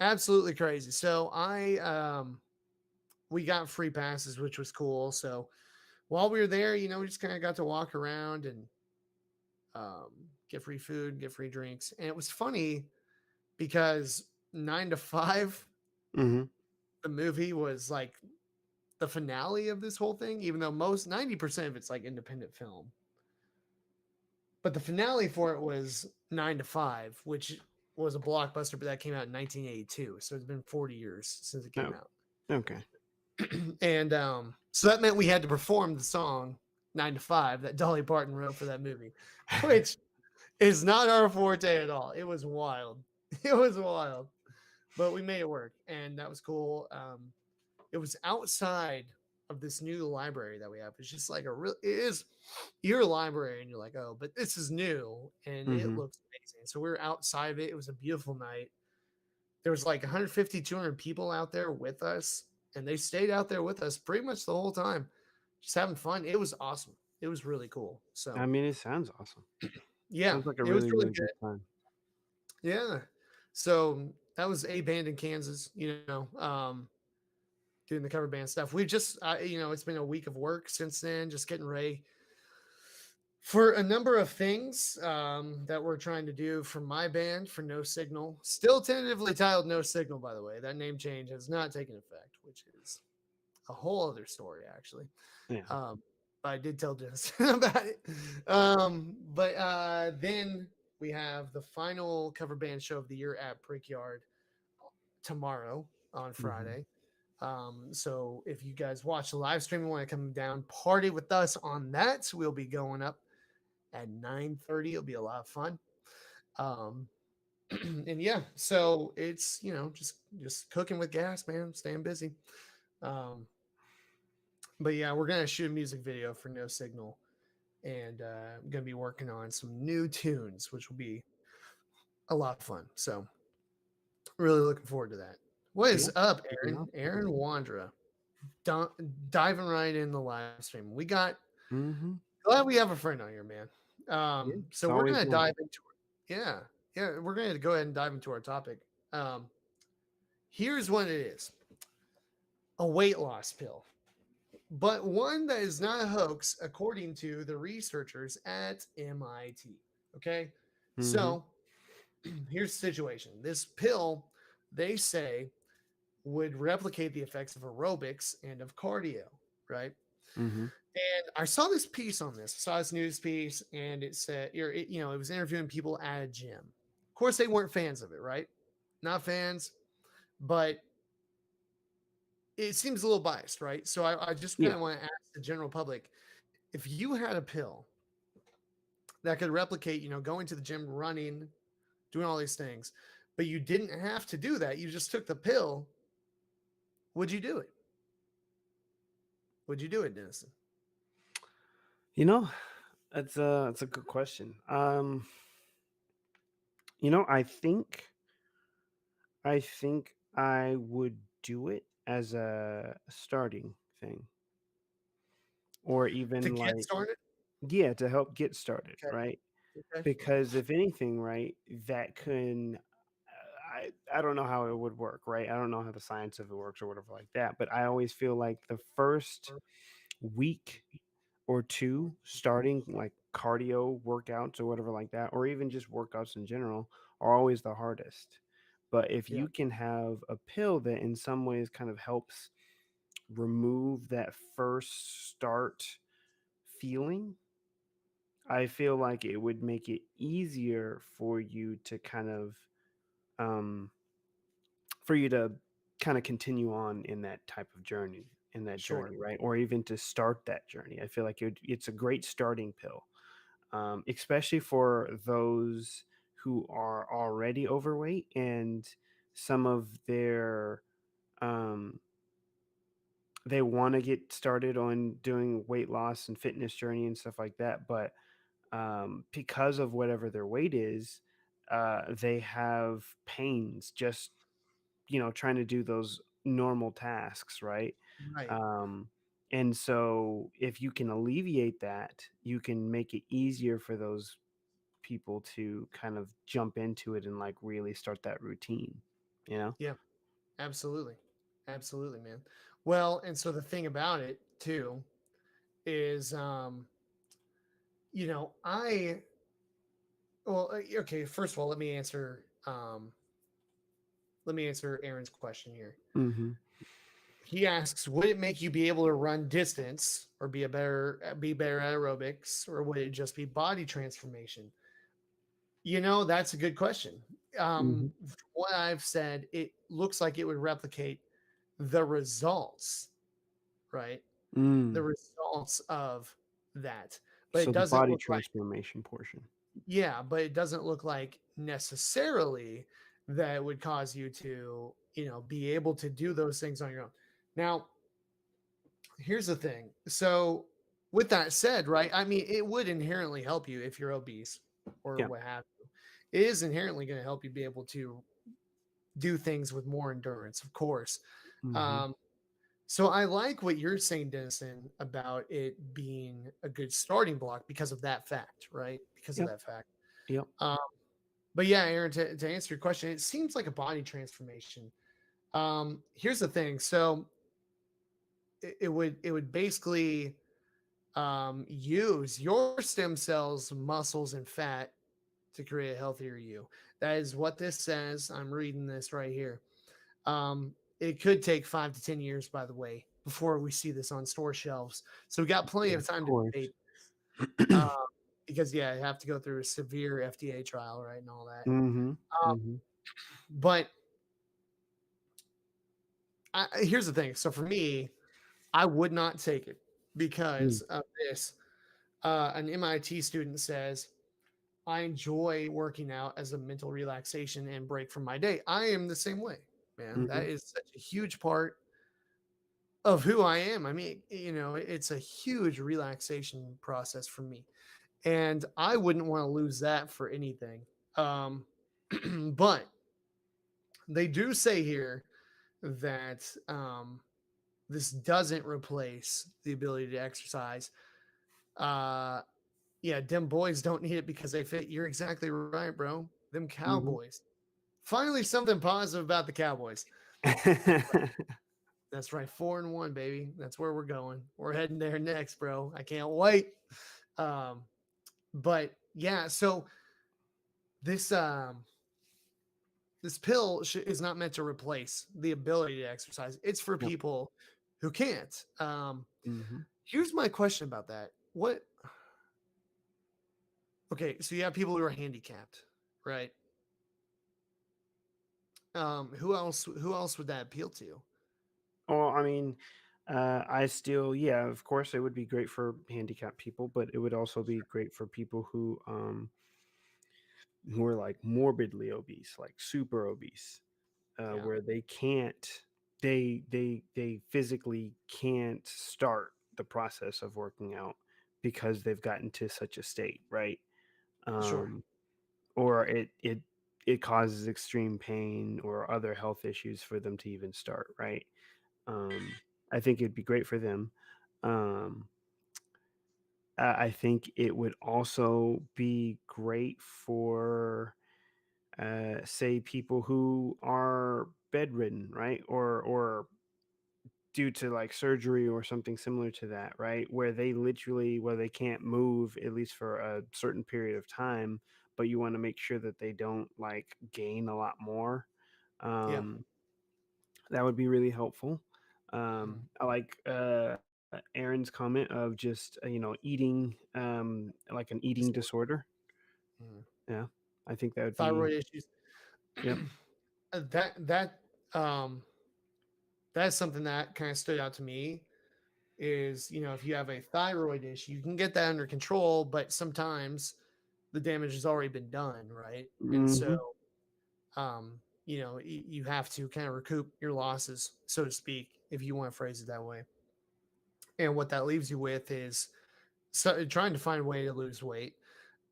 [SPEAKER 1] absolutely crazy. So we got free passes, which was cool. So while we were there, we just kind of got to walk around and get free food, get free drinks. And it was funny because 9 to 5,
[SPEAKER 2] Mm-hmm.
[SPEAKER 1] the movie was like the finale of this whole thing, even though most 90% of it's like independent film. But the finale for it was 9 to 5, which was a blockbuster, but that came out in 1982. So it's been 40 years since it came
[SPEAKER 2] Oh,
[SPEAKER 1] out.
[SPEAKER 2] okay.
[SPEAKER 1] And so that meant we had to perform the song 9 to 5 that Dolly Parton wrote for that movie, which is not our forte at all. It was wild. It was wild, but we made it work, and that was cool. It was outside of this new library that we have. It's just like it is your library, and you're like, oh, but this is new, and it
[SPEAKER 2] Mm-hmm.
[SPEAKER 1] looks amazing. So we were outside of it. It was a beautiful night. There was like 150, 200 people out there with us, and they stayed out there with us pretty much the whole time, just having fun. It was awesome. It was really cool.
[SPEAKER 2] I
[SPEAKER 1] So
[SPEAKER 2] mean, it sounds awesome.
[SPEAKER 1] yeah,
[SPEAKER 2] Sounds like a
[SPEAKER 1] it was
[SPEAKER 2] really,
[SPEAKER 1] really
[SPEAKER 2] really
[SPEAKER 1] good.
[SPEAKER 2] good time.
[SPEAKER 1] Yeah. So that was a band in Kansas, doing the cover band stuff. We've just, it's been a week of work since then, just getting ready for a number of things that we're trying to do for my band for No Signal. Still tentatively titled No Signal, by the way. That name change has not taken effect, which is a whole other story, actually.
[SPEAKER 2] Yeah.
[SPEAKER 1] Um, but I did tell Justin about it. But then we have the final cover band show of the year at Brickyard tomorrow on
[SPEAKER 2] Mm-hmm.
[SPEAKER 1] Friday. So if you guys watch the live stream and want to come down party with us on that, we'll be going up at 9:30. It'll be a lot of fun. Um, and yeah, so it's just cooking with gas, man, staying busy. Um, but yeah, we're gonna shoot a music video for No Signal, and I'm gonna be working on some new tunes, which will be a lot of fun. So really looking forward to that. What
[SPEAKER 2] Yeah.
[SPEAKER 1] is up,
[SPEAKER 2] Pretty
[SPEAKER 1] Aaron?
[SPEAKER 2] awesome.
[SPEAKER 1] Aaron Wandra, diving right in the live stream. We got
[SPEAKER 2] Mm-hmm.
[SPEAKER 1] glad we have a friend on here, man.
[SPEAKER 2] Yeah.
[SPEAKER 1] So
[SPEAKER 2] It's
[SPEAKER 1] we're
[SPEAKER 2] always
[SPEAKER 1] gonna
[SPEAKER 2] one.
[SPEAKER 1] dive into it. Yeah, yeah, we're gonna go ahead and dive into our topic. Um, Here's what it is: a weight loss pill, but one that is not a hoax, according to the researchers at MIT. Okay,
[SPEAKER 2] Mm-hmm.
[SPEAKER 1] so here's the situation: this pill, they say, would replicate the effects of aerobics and of cardio, right?
[SPEAKER 2] Mm-hmm.
[SPEAKER 1] And I saw this piece on this. I saw this news piece, and it said, it was interviewing people at a gym. Of course, they weren't fans of it, right? Not fans, but it seems a little biased, right? So I just kind
[SPEAKER 2] Yeah.
[SPEAKER 1] of want to ask the general public, if you had a pill that could replicate, going to the gym, running, doing all these things, but you didn't have to do that, you just took the pill, would you do it? Would you do it, Denison?
[SPEAKER 2] You know, that's a good question. I think I would do it as a starting thing, or
[SPEAKER 1] To
[SPEAKER 2] even
[SPEAKER 1] get
[SPEAKER 2] like,
[SPEAKER 1] started?
[SPEAKER 2] yeah, to help get started,
[SPEAKER 1] Okay.
[SPEAKER 2] right?
[SPEAKER 1] Okay.
[SPEAKER 2] Because if anything, right, that can I don't know how it would work, right? I don't know how the science of it works or whatever like that, but I always feel like the first week or two starting like cardio workouts or whatever like that, or even just workouts in general, are always the hardest. But if
[SPEAKER 1] Yeah.
[SPEAKER 2] you can have a pill that in some ways kind of helps remove that first start feeling, I feel like it would make it easier for you to um continue on in that type of journey,
[SPEAKER 1] Sure.
[SPEAKER 2] right? Or even to start that journey. I feel like it's a great starting pill, especially for those who are already overweight and some of their um, they want to get started on doing weight loss and fitness journey and stuff like that, but because of whatever their weight is, they have pains just trying to do those normal tasks, right?
[SPEAKER 1] Right.
[SPEAKER 2] Um, and so if you can alleviate that, you can make it easier for those people to kind of jump into it and like really start that routine, you know?
[SPEAKER 1] Yeah. Absolutely. Absolutely, man. Well, and so the thing about it too is, I well, okay. First of all, let me answer Aaron's question here.
[SPEAKER 2] Hmm.
[SPEAKER 1] He asks, would it make you be able to run distance or be better at aerobics, or would it just be body transformation? That's a good question.
[SPEAKER 2] Hmm.
[SPEAKER 1] From what I've said, it looks like it would replicate the results, right? The
[SPEAKER 2] Mm.
[SPEAKER 1] results of that. But
[SPEAKER 2] So
[SPEAKER 1] it
[SPEAKER 2] the
[SPEAKER 1] doesn't
[SPEAKER 2] body
[SPEAKER 1] look like,
[SPEAKER 2] transformation portion.
[SPEAKER 1] yeah, but it doesn't look like necessarily that it would cause you to, be able to do those things on your own. Now, here's the thing. So, with that said, right? I mean, it would inherently help you if you're obese or
[SPEAKER 2] Yeah.
[SPEAKER 1] what have you. It is inherently going to help you be able to do things with more endurance, of course.
[SPEAKER 2] Hmm.
[SPEAKER 1] Um, so I like what you're saying, Dennison, about it being a good starting block because of that fact, right? Because of
[SPEAKER 2] Yep.
[SPEAKER 1] that fact.
[SPEAKER 2] Yep.
[SPEAKER 1] Um, but yeah, Aaron, to answer your question, it seems like a body transformation. Here's the thing. So it would basically use your stem cells, muscles, and fat to create a healthier you. That is what this says. I'm reading this right here. It could take 5 to 10 years, by the way, before we see this on store shelves. So we got plenty
[SPEAKER 2] Yeah,
[SPEAKER 1] of
[SPEAKER 2] of
[SPEAKER 1] time to
[SPEAKER 2] course.
[SPEAKER 1] debate. Uh, because yeah, you have to go through a severe FDA trial, right, and all that.
[SPEAKER 2] Hmm.
[SPEAKER 1] Um,
[SPEAKER 2] Hmm.
[SPEAKER 1] but here's the thing. So for me, I would not take it because
[SPEAKER 2] Mm.
[SPEAKER 1] of this. An MIT student says, I enjoy working out as a mental relaxation and break from my day. I am the same way, man. That
[SPEAKER 2] Hmm.
[SPEAKER 1] is such a huge part of who I am. I mean, it's a huge relaxation process for me. And I wouldn't want to lose that for anything. Um, but they do say here that this doesn't replace the ability to exercise. Uh, yeah, them boys don't need it because they fit. You're exactly right, bro. Them
[SPEAKER 2] Hmm.
[SPEAKER 1] Cowboys. Finally, something positive about the Cowboys. That's right, 4-1, baby. That's where we're going. We're heading there next, bro. I can't wait. Um, but yeah, so this this pill is not meant to replace the ability to exercise. It's for
[SPEAKER 2] Yep.
[SPEAKER 1] people who can't.
[SPEAKER 2] Hmm.
[SPEAKER 1] Here's my question about that. What? Okay, so you have people who are handicapped, right? Who else? Who else would that appeal to?
[SPEAKER 2] Well, I mean, I still, yeah, of course, it would be great for handicapped people, but it would also be great for people who are like morbidly obese, like super obese,
[SPEAKER 1] Yeah,
[SPEAKER 2] where they can't, they physically can't start the process of working out because they've gotten to such a state, right?
[SPEAKER 1] sure.
[SPEAKER 2] Um, or it causes extreme pain or other health issues for them to even start, right? Um, I think it'd be great for them. Um, I think it would also be great for, say, people who are bedridden, right, or due to like surgery or something similar to that, right, where they can't move at least for a certain period of time, but you want to make sure that they don't like gain a lot more.
[SPEAKER 1] Yeah.
[SPEAKER 2] Um, that would be really helpful.
[SPEAKER 1] Mm.
[SPEAKER 2] I like Aaron's comment of just eating like an eating
[SPEAKER 1] Disorder.
[SPEAKER 2] disorder.
[SPEAKER 1] Mm.
[SPEAKER 2] Yeah, I think that would be
[SPEAKER 1] Thyroid issues.
[SPEAKER 2] yep.
[SPEAKER 1] That um that's something that kind of stood out to me is, if you have a thyroid issue, you can get that under control, but sometimes the damage has already been done, right? And so,
[SPEAKER 2] Hmm.
[SPEAKER 1] you have to kind of recoup your losses, so to speak. if you want to phrase it that way. And what that leaves you with is trying to find a way to lose weight.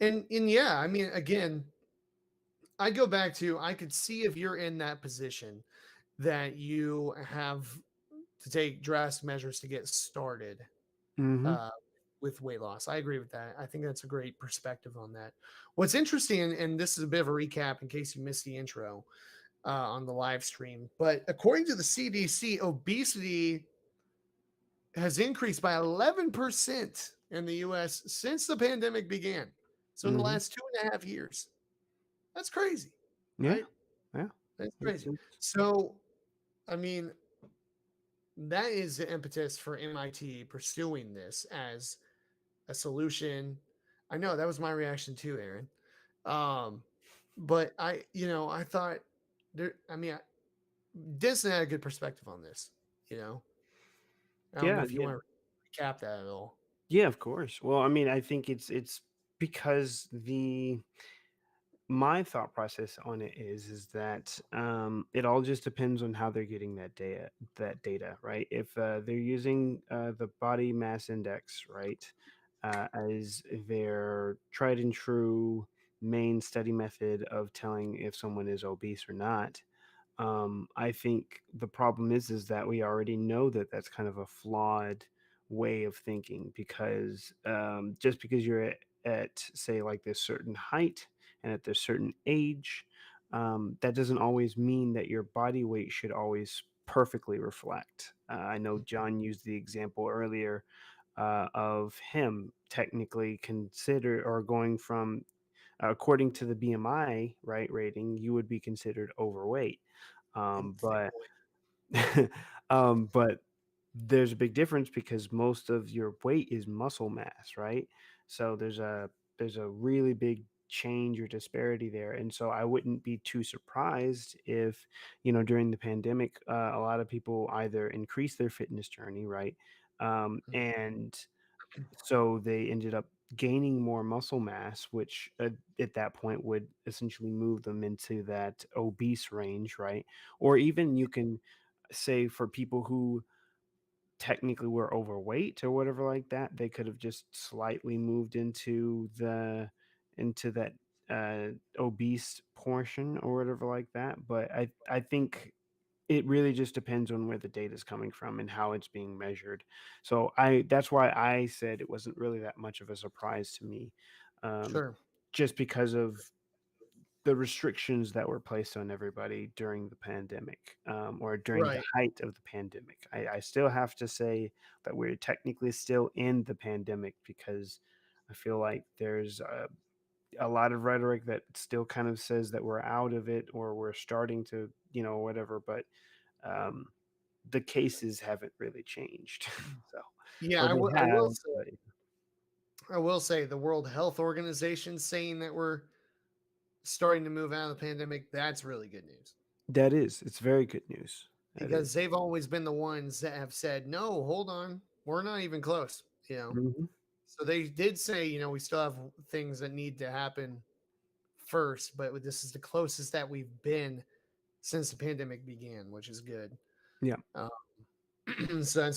[SPEAKER 1] And yeah, I mean, again, I go back to I could see if you're in that position that you have to take drastic measures to get started
[SPEAKER 2] Mm-hmm.
[SPEAKER 1] uh, with weight loss. I agree with that. I think that's a great perspective on that. What's interesting, and this is a bit of a recap in case you missed the intro on the live stream, but according to the CDC, obesity has increased by 11% in the US since the pandemic began. So in the
[SPEAKER 2] Mm-hmm.
[SPEAKER 1] last 2.5 years. That's crazy,
[SPEAKER 2] Yeah.
[SPEAKER 1] right?
[SPEAKER 2] Yeah.
[SPEAKER 1] That's crazy.
[SPEAKER 2] It's
[SPEAKER 1] So, I mean, that is the impetus for MIT pursuing this as a solution. I know that was my reaction too, Aaron. Um, but I thought I mean, Disney had a good perspective on this. You know, I don't know
[SPEAKER 2] yeah.
[SPEAKER 1] if you want to recap that at all.
[SPEAKER 2] Yeah, of course. Well, I mean, I think it's because the my thought process on it is that it all just depends on how they're getting that data, right? If they're using the body mass index, right, as their tried and true main study method of telling if someone is obese or not, I think the problem is that we already know that that's kind of a flawed way of thinking, because just because you're at say like this certain height and at this certain age, that doesn't always mean that your body weight should always perfectly reflect. I know John used the example earlier of him technically consider or going from according to the BMI right rating, you would be considered overweight.
[SPEAKER 1] Thick
[SPEAKER 2] But
[SPEAKER 1] boy.
[SPEAKER 2] but there's a big difference because most of your weight is muscle mass, right? So there's a really big change or disparity there, and so I wouldn't be too surprised if during the pandemic, a lot of people either increase their fitness journey, right, and so they ended up gaining more muscle mass, which at that point would essentially move them into that obese range, right? Or even you can say for people who technically were overweight or whatever like that, they could have just slightly moved into that obese portion or whatever like that. But I think it really just depends on where the data is coming from and how it's being measured. So that's why I said it wasn't really that much of a surprise to me, um,
[SPEAKER 1] Sure.
[SPEAKER 2] just because of the restrictions that were placed on everybody during the pandemic, or during the
[SPEAKER 1] Right.
[SPEAKER 2] height of the pandemic. I still have to say that we're technically still in the pandemic, because I feel like there's a lot of rhetoric that still kind of says that we're out of it or we're starting to, whatever. But um, the cases haven't really changed. So,
[SPEAKER 1] Yeah,
[SPEAKER 2] or they
[SPEAKER 1] I will
[SPEAKER 2] have,
[SPEAKER 1] say
[SPEAKER 2] but
[SPEAKER 1] the World Health Organization saying that we're starting to move out of the pandemic, that's really good news
[SPEAKER 2] it's very good news. That is.
[SPEAKER 1] because they've always been the ones that have said, no, hold on, we're not even close, you know.
[SPEAKER 2] Hmm.
[SPEAKER 1] So they did say, we still have things that need to happen first, but this is the closest that we've been since the pandemic began, which is good.
[SPEAKER 2] Yeah.
[SPEAKER 1] Um, so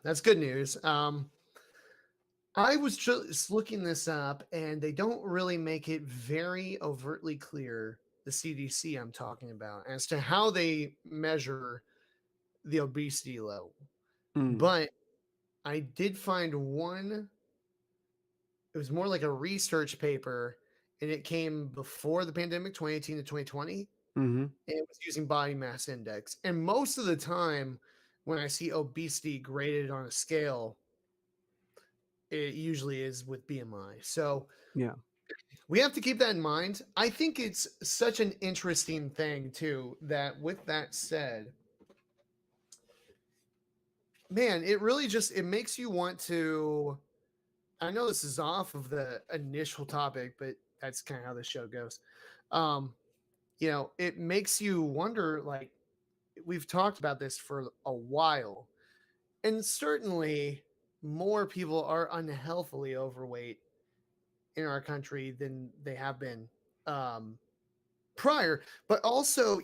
[SPEAKER 1] that's good news. I was just looking this up, and they don't really make it very overtly clear, the CDC I'm talking about, as to how they measure the obesity level.
[SPEAKER 2] Mm,
[SPEAKER 1] But I did find one, it was more like a research paper, and it came before the pandemic, 2018 to 2020,
[SPEAKER 2] hmm.
[SPEAKER 1] and it was using body mass index. And most of the time, when I see obesity graded on a scale, it usually is with BMI. So
[SPEAKER 2] Yeah.
[SPEAKER 1] we have to keep that in mind. I think it's such an interesting thing too that with that said, man, it really just it makes you want to I know this is off of the initial topic, but that's kind of how the show goes. Um, it makes you wonder like we've talked about this for a while, and certainly more people are unhealthily overweight in our country than they have been um, prior. But also,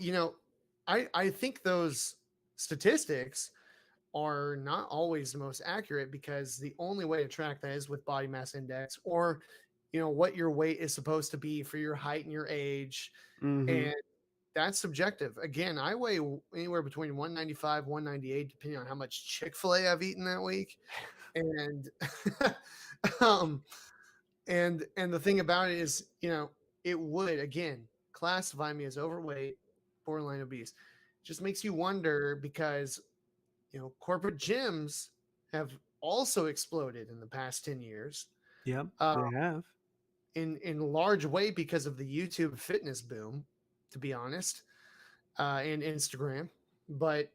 [SPEAKER 1] I think those statistics are not always the most accurate because the only way to track that is with body mass index or what your weight is supposed to be for your height and your age,
[SPEAKER 2] Mm-hmm.
[SPEAKER 1] and that's subjective. Again, I weigh anywhere between 195 198 depending on how much Chick-fil-A I've eaten that week. And um and the thing about it is, it would again classify me as overweight, borderline obese. Just makes you wonder because corporate gyms have also exploded in the past 10 years,
[SPEAKER 2] Yep,
[SPEAKER 1] uh,
[SPEAKER 2] they have.
[SPEAKER 1] in large way because of the YouTube fitness boom, to be honest, and Instagram. But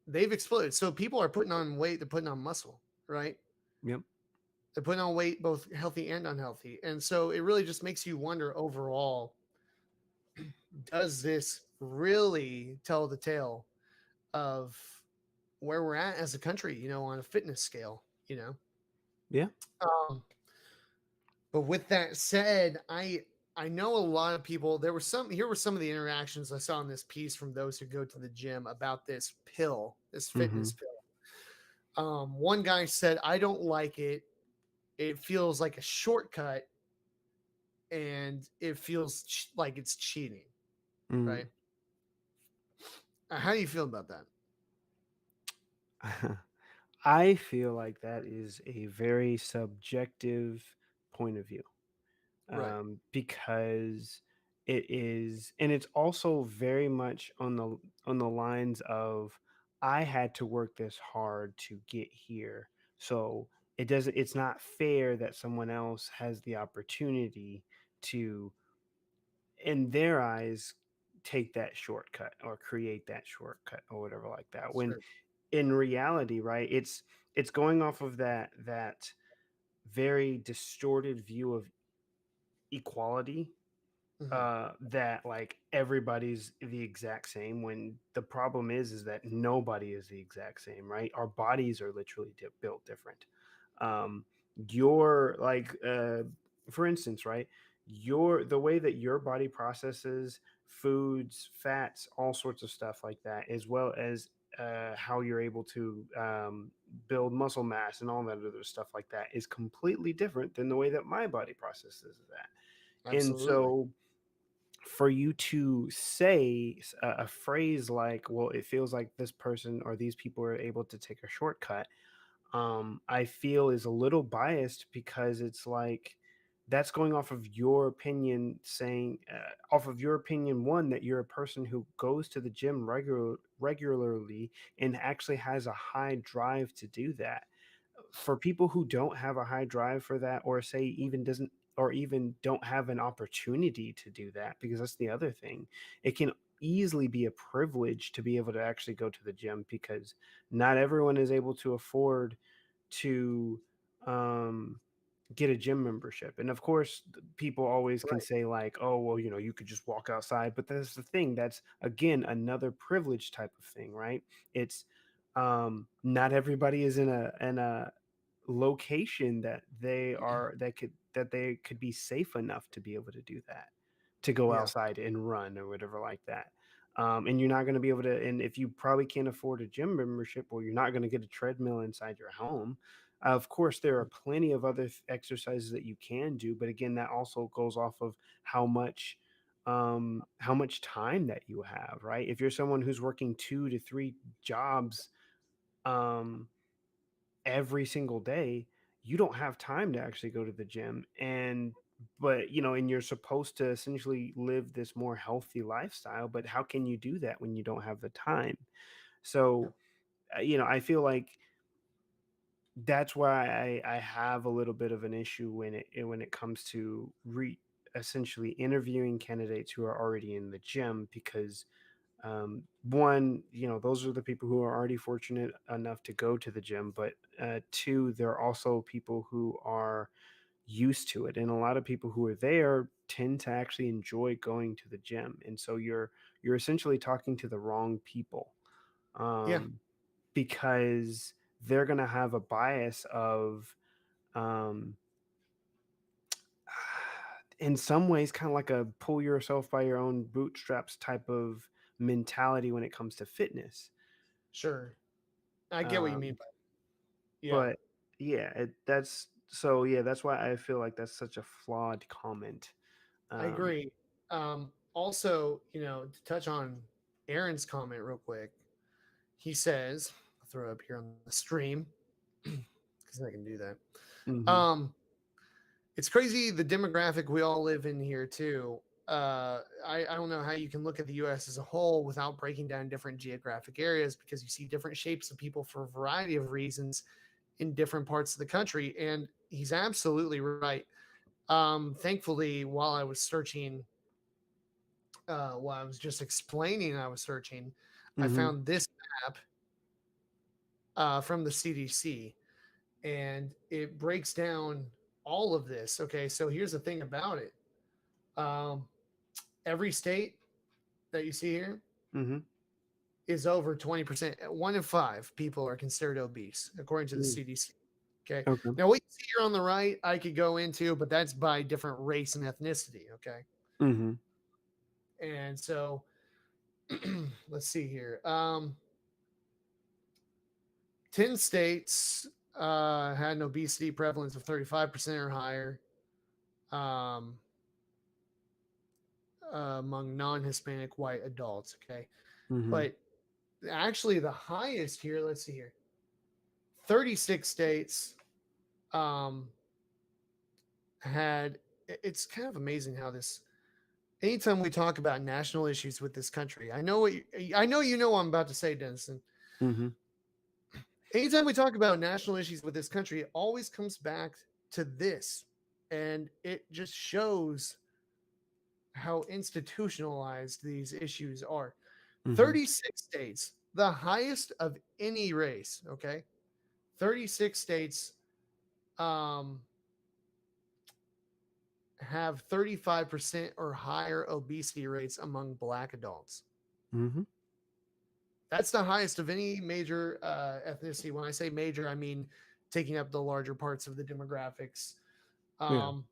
[SPEAKER 1] they've exploded. So people are putting on weight, they're putting on muscle, right?
[SPEAKER 2] Yep.
[SPEAKER 1] They're putting on weight, both healthy and unhealthy. And so it really just makes you wonder overall, does this really tell the tale of where we're at as a country, on a fitness scale,
[SPEAKER 2] Yeah.
[SPEAKER 1] Um, but with that said, I know a lot of people. Here were some of the interactions I saw in this piece from those who go to the gym about this pill, this
[SPEAKER 2] Mm-hmm.
[SPEAKER 1] fitness pill. One guy said, "I don't like it. It feels like a shortcut, and it feels like it's cheating."
[SPEAKER 2] Mm.
[SPEAKER 1] Right? How do you feel about that?
[SPEAKER 2] I feel like that is a very subjective point of view,
[SPEAKER 1] Right.
[SPEAKER 2] because it is, and it's also very much on the lines of I had to work this hard to get here, so it's not fair that someone else has the opportunity to, in their eyes, take that shortcut or create that shortcut or whatever like that, when
[SPEAKER 1] Sure.
[SPEAKER 2] in reality, right, it's going off of that very distorted view of equality,
[SPEAKER 1] Hmm.
[SPEAKER 2] that like everybody's the exact same, when the problem is that nobody is the exact same, right? Our bodies are literally built different. um your like For instance, right, the way that your body processes foods, fats, all sorts of stuff like that, as well as how you're able to build muscle mass and all that other stuff like that, is completely different than the way that my body processes that. And
[SPEAKER 1] Absolutely.
[SPEAKER 2] so for you to say a phrase like, well, it feels like this person or these people are able to take a shortcut, I feel is a little biased, because it's like that's going off of your opinion, saying off of your opinion, one, that you're a person who goes to the gym regularly and actually has a high drive to do that. For people who don't have a high drive for that, or say even doesn't, or even don't have an opportunity to do that, because that's the other thing, it can easily be a privilege to be able to actually go to the gym, because not everyone is able to afford to um get a gym membership. And of course, people always can
[SPEAKER 1] Right.
[SPEAKER 2] say like, oh, well, you could just walk outside, but that's the thing, that's again another privilege type of thing, right? It's not everybody is in a location that they could be safe enough to be able to do that, to go
[SPEAKER 1] Yeah.
[SPEAKER 2] outside and run or whatever like that. And you're not going to be able to, and if you probably can't afford a gym membership, or you're not going to get a treadmill inside your home. Of course, there are plenty of other exercises that you can do, but again, that also goes off of how much time that you have, right? If you're someone who's working 2 to 3 jobs um every single day, you don't have time to actually go to the gym. And you're supposed to essentially live this more healthy lifestyle, but how can you do that when you don't have the time?
[SPEAKER 1] Yeah.
[SPEAKER 2] So I feel like that's why I have a little bit of an issue when it comes to essentially interviewing candidates who are already in the gym, because one, those are the people who are already fortunate enough to go to the gym, but two, there are also people who are used to it, and a lot of people who are there tend to actually enjoy going to the gym, and so you're essentially talking to the wrong people,
[SPEAKER 1] Yeah.
[SPEAKER 2] um, because they're going to have a bias of um, in some ways kind of like a pull yourself by your own bootstraps type of mentality when it comes to fitness.
[SPEAKER 1] Sure. I get what you mean
[SPEAKER 2] Um,
[SPEAKER 1] by yeah,
[SPEAKER 2] but yeah, that's so yeah, that's why I feel like that's such a flawed comment.
[SPEAKER 1] I
[SPEAKER 2] Um,
[SPEAKER 1] agree. Also, to touch on Aaron's comment real quick, he says, I'll throw it up here on the stream because I can do that.
[SPEAKER 2] mhm,
[SPEAKER 1] Um, it's crazy the demographic we all live in here too. I don't know how you can look at the US as a whole without breaking down different geographic areas because you see different shapes of people for a variety of reasons in different parts of the country. And he's absolutely right. Thankfully, while I was just explaining, I was searching, I
[SPEAKER 2] mhm,
[SPEAKER 1] found this map from the CDC, and it breaks down all of this. Okay, so here's the thing about it. Um, every state that you see here
[SPEAKER 2] mhm,
[SPEAKER 1] is over 20%. One in five people are considered obese, according to the
[SPEAKER 2] mm,
[SPEAKER 1] CDC. Okay.
[SPEAKER 2] okay,
[SPEAKER 1] Now, what you see here on the right, I could go into, but that's by different race and ethnicity. Okay.
[SPEAKER 2] mhm,
[SPEAKER 1] And so let's see here. 10 states had an obesity prevalence of 35% or higher um, among non Hispanic white adults. Okay.
[SPEAKER 2] mhm,
[SPEAKER 1] But actually, the highest here, let's see here, 36 states um, had it's kind of amazing how this anytime we talk about national issues with this country, I know you know what I'm about to say, Denison.
[SPEAKER 2] mhm,
[SPEAKER 1] Anytime we talk about national issues with this country, it always comes back to this. And it just shows how institutionalized these issues are.
[SPEAKER 2] mhm,
[SPEAKER 1] 36 states, the highest of any race, okay? 36 states um, have 35% or higher obesity rates among black adults.
[SPEAKER 2] mhm,
[SPEAKER 1] That's the highest of any major ethnicity. When I say major, I mean taking up the larger parts of the demographics.
[SPEAKER 2] yeah,
[SPEAKER 1] Um,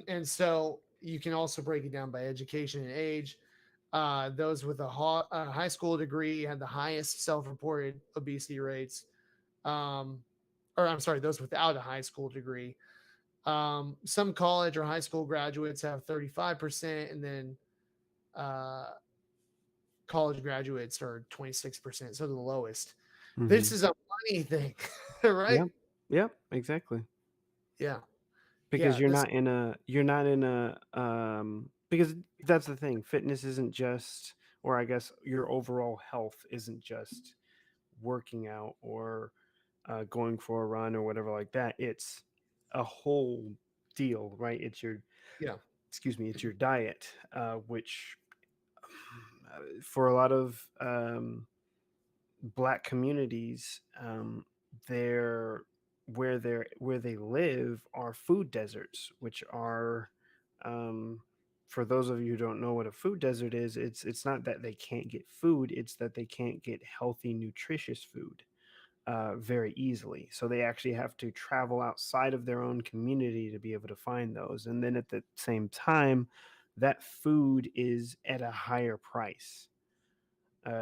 [SPEAKER 1] and so you can also break it down by education and age. Those with a high school degree had the highest self reported obesity rates. Um, or I'm sorry, those without a high school degree. Some college or high school graduates have 35%, and then uh, college graduates are 26%. So the lowest. This
[SPEAKER 2] mhm,
[SPEAKER 1] is a money thing, right?
[SPEAKER 2] yep, yep, exactly.
[SPEAKER 1] Yeah.
[SPEAKER 2] Because
[SPEAKER 1] Yeah. This,
[SPEAKER 2] you're not in a because that's the thing. Fitness isn't just, or I guess your overall health isn't just working out or going for a run or whatever like that. It's a whole deal, right? It's your,
[SPEAKER 1] yeah.
[SPEAKER 2] excuse me, it's your diet, which for a lot of black communities, they're where they live are food deserts, which are um, for those of you who don't know what a food desert is, it's not that they can't get food, it's that they can't get healthy, nutritious food very easily. So they actually have to travel outside of their own community to be able to find those. And then at the same time, that food is at a higher price.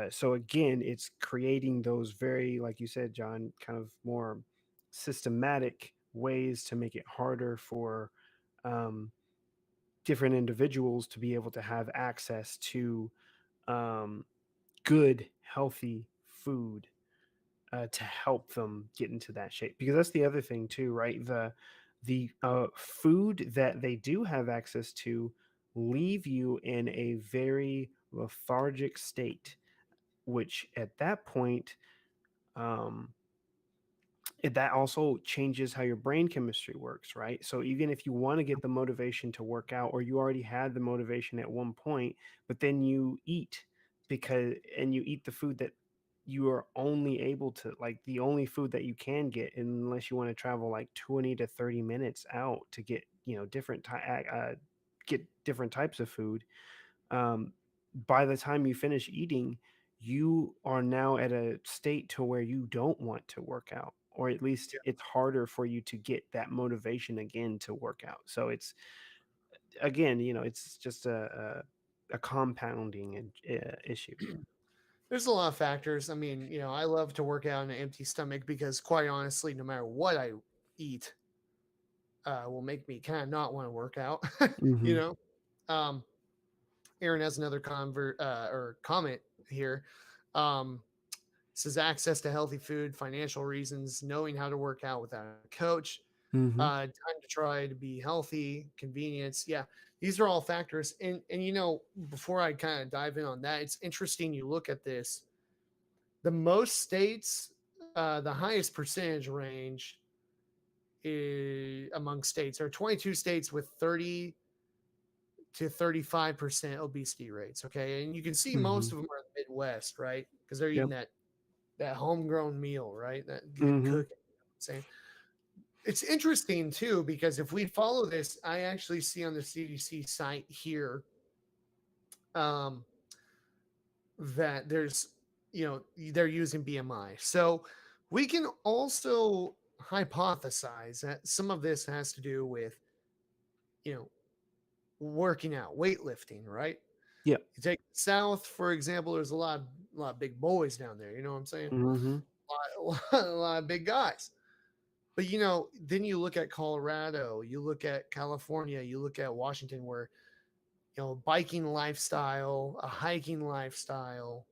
[SPEAKER 2] So again, it's creating those very, like you said, John, kind of more systematic ways to make it harder for um, different individuals to be able to have access to um, good, healthy food to help them get into that shape. Because that's the other thing too, right? The food that they do have access to leave you in a very lethargic state, which at that point, um, that also changes how your brain chemistry works, right? So even if you want to get the motivation to work out, or you already had the motivation at one point, but then you eat and you eat the food that you are only able to, like, the only food that you can get, unless you want to travel like 20 to 30 minutes out to get, get different types of food. um, by the time you finish eating, you are now at a state to where you don't want to work out, or at least it's harder for you to get that motivation again to work out. So it's again, it's just a compounding issue.
[SPEAKER 1] There's a lot of factors. I mean, I love to work out on an empty stomach because, quite honestly, no matter what I eat, will make me kind of not want to work out. you
[SPEAKER 2] Mhm.
[SPEAKER 1] know, um, Aaron has another or comment here. Um, says access to healthy food, financial reasons, knowing how to work out without a coach,
[SPEAKER 2] Mhm.
[SPEAKER 1] time to try to be healthy, convenience. Yeah, these are all factors. And before I kind of dive in on that, it's interesting you look at this. The most states, the highest percentage range among states. There are 22 states with 30 to 35% obesity rates. Okay. And you can see most
[SPEAKER 2] Mhm.
[SPEAKER 1] of them are in the Midwest, right? Because they're eating
[SPEAKER 2] Yep.
[SPEAKER 1] that homegrown meal, right? That good
[SPEAKER 2] Mhm.
[SPEAKER 1] cooking. Saying it's interesting too, because if we follow this, I actually see on the CDC site here um, that they're using BMI. So we can also hypothesize that some of this has to do with, you know, working out, weightlifting, right?
[SPEAKER 2] Yep.
[SPEAKER 1] You take the South, for example, there's a lot of big boys down there. You know what I'm saying?
[SPEAKER 2] Mhm.
[SPEAKER 1] A lot of big guys. But then you look at Colorado, you look at California, you look at Washington, where biking lifestyle, a hiking lifestyle,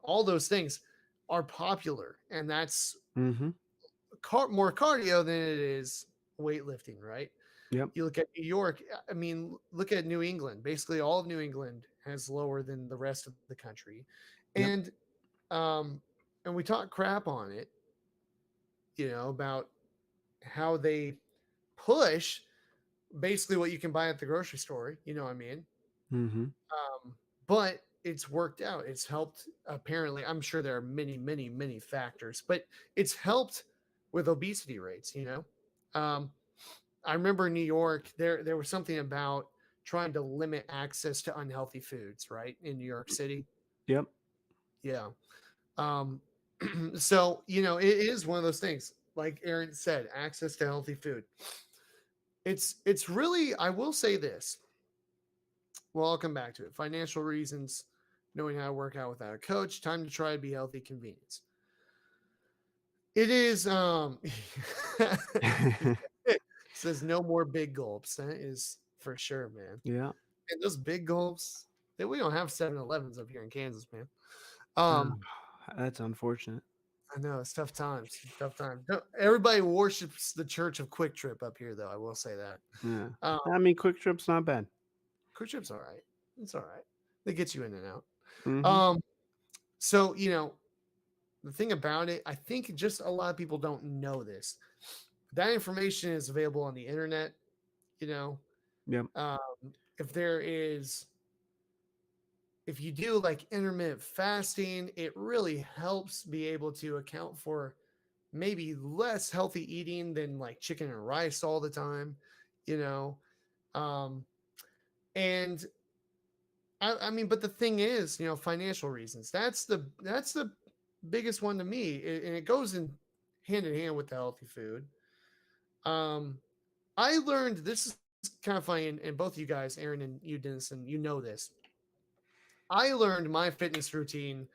[SPEAKER 1] all those things are popular, and that's
[SPEAKER 2] Mhm.
[SPEAKER 1] more cardio than it is weightlifting, right?
[SPEAKER 2] Yep.
[SPEAKER 1] You look at New York. I mean, look at New England. Basically, all of New England has lower than the rest of the country,
[SPEAKER 2] Yep.
[SPEAKER 1] and um, and we talk crap on it, about how they push basically what you can buy at the grocery store. You know what I mean?
[SPEAKER 2] Mhm.
[SPEAKER 1] But it's worked out. It's helped. Apparently, I'm sure there are many, many, many factors, but it's helped with obesity rates. I remember in New York, there was something about trying to limit access to unhealthy foods, right? In New York City.
[SPEAKER 2] Yep.
[SPEAKER 1] Yeah. Um, so it is one of those things. Like Aaron said, access to healthy food. It's really, I will say this. Well, I'll come back to it. Financial reasons, knowing how to work out without a coach, time to try to be healthy, convenience. It is it says no more big gulps. That is for sure, man.
[SPEAKER 2] Yeah.
[SPEAKER 1] And those big gulps, we don't have 7-Elevens up here in Kansas, man. Um,
[SPEAKER 2] That's unfortunate.
[SPEAKER 1] I know it's tough times. Tough times. Everybody worships the Church of Quick Trip up here, though. I will say that.
[SPEAKER 2] Yeah.
[SPEAKER 1] Um,
[SPEAKER 2] I mean, Quick Trip's not bad.
[SPEAKER 1] Quick Trip's all right. It's all right. They get you in and out.
[SPEAKER 2] Mhm.
[SPEAKER 1] Um, so the thing about it, I think just a lot of people don't know this. That information is available on the internet. You know,
[SPEAKER 2] Yep.
[SPEAKER 1] um, if there is, if you do like intermittent fasting, it really helps be able to account for maybe less healthy eating than like chicken and rice all the time. You know, um, and I mean, but the thing is, financial reasons. That's the biggest one to me, and it goes in hand with the healthy food. Um, I learned this is kind of funny, and both you guys, Aaron and you, Denison, you know this. I learned my fitness routine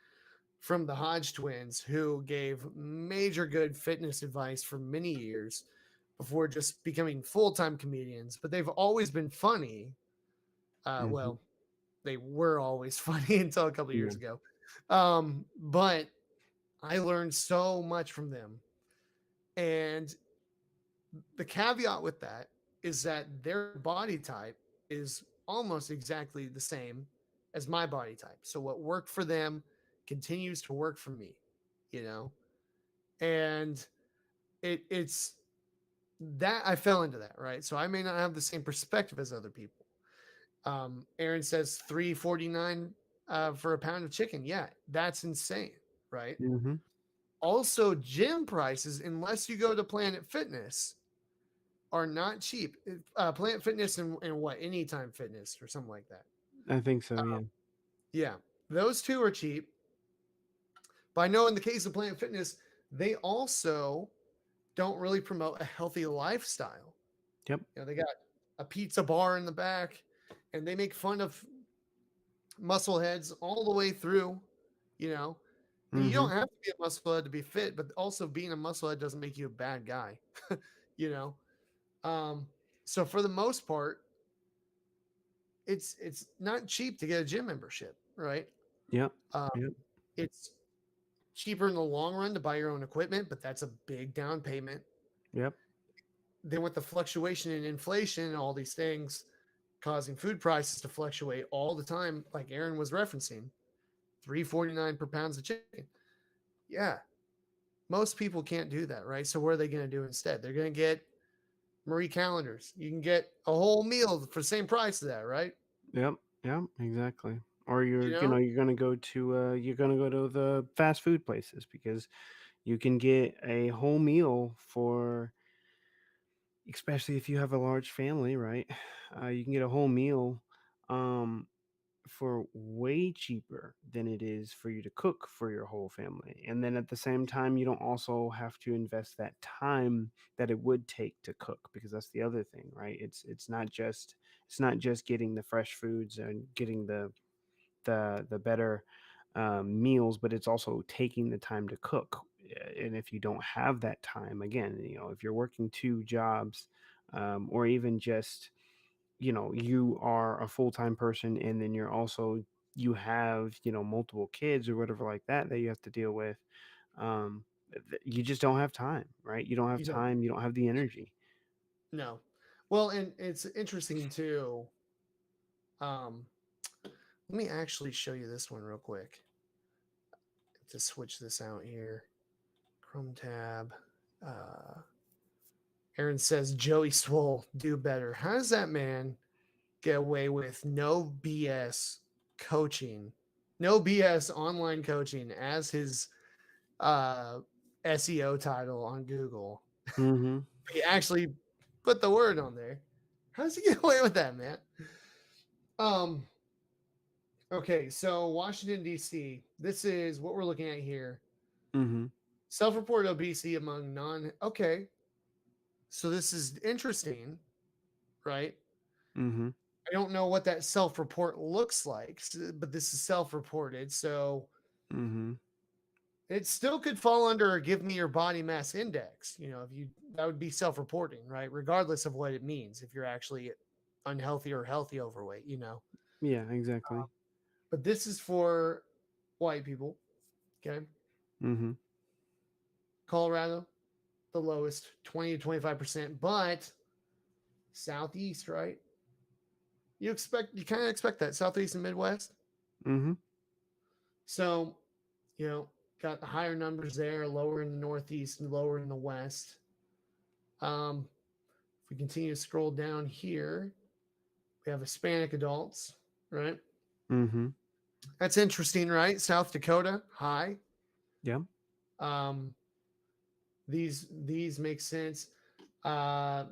[SPEAKER 1] from the Hodge twins, who gave major good fitness advice for many years before just becoming full time comedians. But they've always been funny.
[SPEAKER 2] Mhm.
[SPEAKER 1] Well, they were always funny until a couple of
[SPEAKER 2] Yeah.
[SPEAKER 1] years ago. But I learned so much from them. And the caveat with that is that their body type is almost exactly the same as my body type. So what worked for them continues to work for me, you know? And it's that I fell into that, right? So I may not have the same perspective as other people. Aaron says 349 for a pound of chicken. Yeah, that's insane, right?
[SPEAKER 2] Mhm.
[SPEAKER 1] Also, gym prices, unless you go to Planet Fitness, are not cheap. Planet Fitness and what? Anytime Fitness or something like that.
[SPEAKER 2] I think so,
[SPEAKER 1] Uh,
[SPEAKER 2] yeah.
[SPEAKER 1] yeah, those two are cheap. But I know in the case of Planet Fitness, they also don't really promote a healthy lifestyle.
[SPEAKER 2] Yep.
[SPEAKER 1] They got a pizza bar in the back, and they make fun of muscle heads all the way through. you know? And you don't
[SPEAKER 2] Mhm.
[SPEAKER 1] have to be a musclehead to be fit, but also being a musclehead doesn't make you a bad guy, you know? Um, so for the most part, it's not cheap to get a gym membership, right?
[SPEAKER 2] Yep.
[SPEAKER 1] Um,
[SPEAKER 2] Yep.
[SPEAKER 1] it's cheaper in the long run to buy your own equipment, but that's a big down payment.
[SPEAKER 2] Yep.
[SPEAKER 1] Then with the fluctuation in inflation and all these things causing food prices to fluctuate all the time, like Aaron was referencing, 3.49 per pounds of chicken. Yeah, most people can't do that, right? So what are they going to do instead? They're going to get Marie calendars. You can get a whole meal for the same price of that, right?
[SPEAKER 2] Yep. Yep. Exactly. Or
[SPEAKER 1] You
[SPEAKER 2] you know,
[SPEAKER 1] know,
[SPEAKER 2] you're gonna go to the fast food places because you can get a whole meal for, especially if you have a large family, right? You can get a whole meal um, for way cheaper than it is for you to cook for your whole family. And then at the same time, you don't also have to invest that time that it would take to cook, because that's the other thing, right? It's not just getting the fresh foods and getting the better meals, but it's also taking the time to cook. And if you don't have that time, again, you know, if you're working two jobs, or even just, you know, you are a full-time person and then you have, you know, multiple kids or whatever like that that you have to deal with, you just don't have time, right? You don't have
[SPEAKER 1] you don't.
[SPEAKER 2] time, you don't have the energy.
[SPEAKER 1] No. Well, and it's interesting too. Um, let me actually show you this one real quick to switch this out here. Chrome tab. Uh, Aaron says Joey Swole do better. How does that man get away with no BS coaching, no BS online coaching as his uh, SEO title on Google?
[SPEAKER 2] Mhm.
[SPEAKER 1] He actually put the word on there. How does he get away with that, man? Um, okay, so Washington, D.C., this is what we're looking at here.
[SPEAKER 2] Mhm.
[SPEAKER 1] Self reported obesity among non. Okay, so this is interesting, right?
[SPEAKER 2] Mhm.
[SPEAKER 1] I don't know what that self report looks like, but this is self reported. So
[SPEAKER 2] Mhm.
[SPEAKER 1] it still could fall under give me your body mass index. You know, if you that would be self reporting, right? Regardless of what it means, if you're actually unhealthy or healthy overweight, you know.
[SPEAKER 2] Yeah, exactly.
[SPEAKER 1] But this is for white people. Okay.
[SPEAKER 2] Mhm.
[SPEAKER 1] Colorado, the lowest, 20 to 25%, but Southeast, right? You kind of expect that Southeast and Midwest.
[SPEAKER 2] Mhm.
[SPEAKER 1] So, you know, got the higher numbers there, lower in the Northeast and lower in the West. If we continue to scroll down here, we have Hispanic adults, right?
[SPEAKER 2] Mhm.
[SPEAKER 1] That's interesting, right? South Dakota, high.
[SPEAKER 2] Yeah.
[SPEAKER 1] Um, these make sense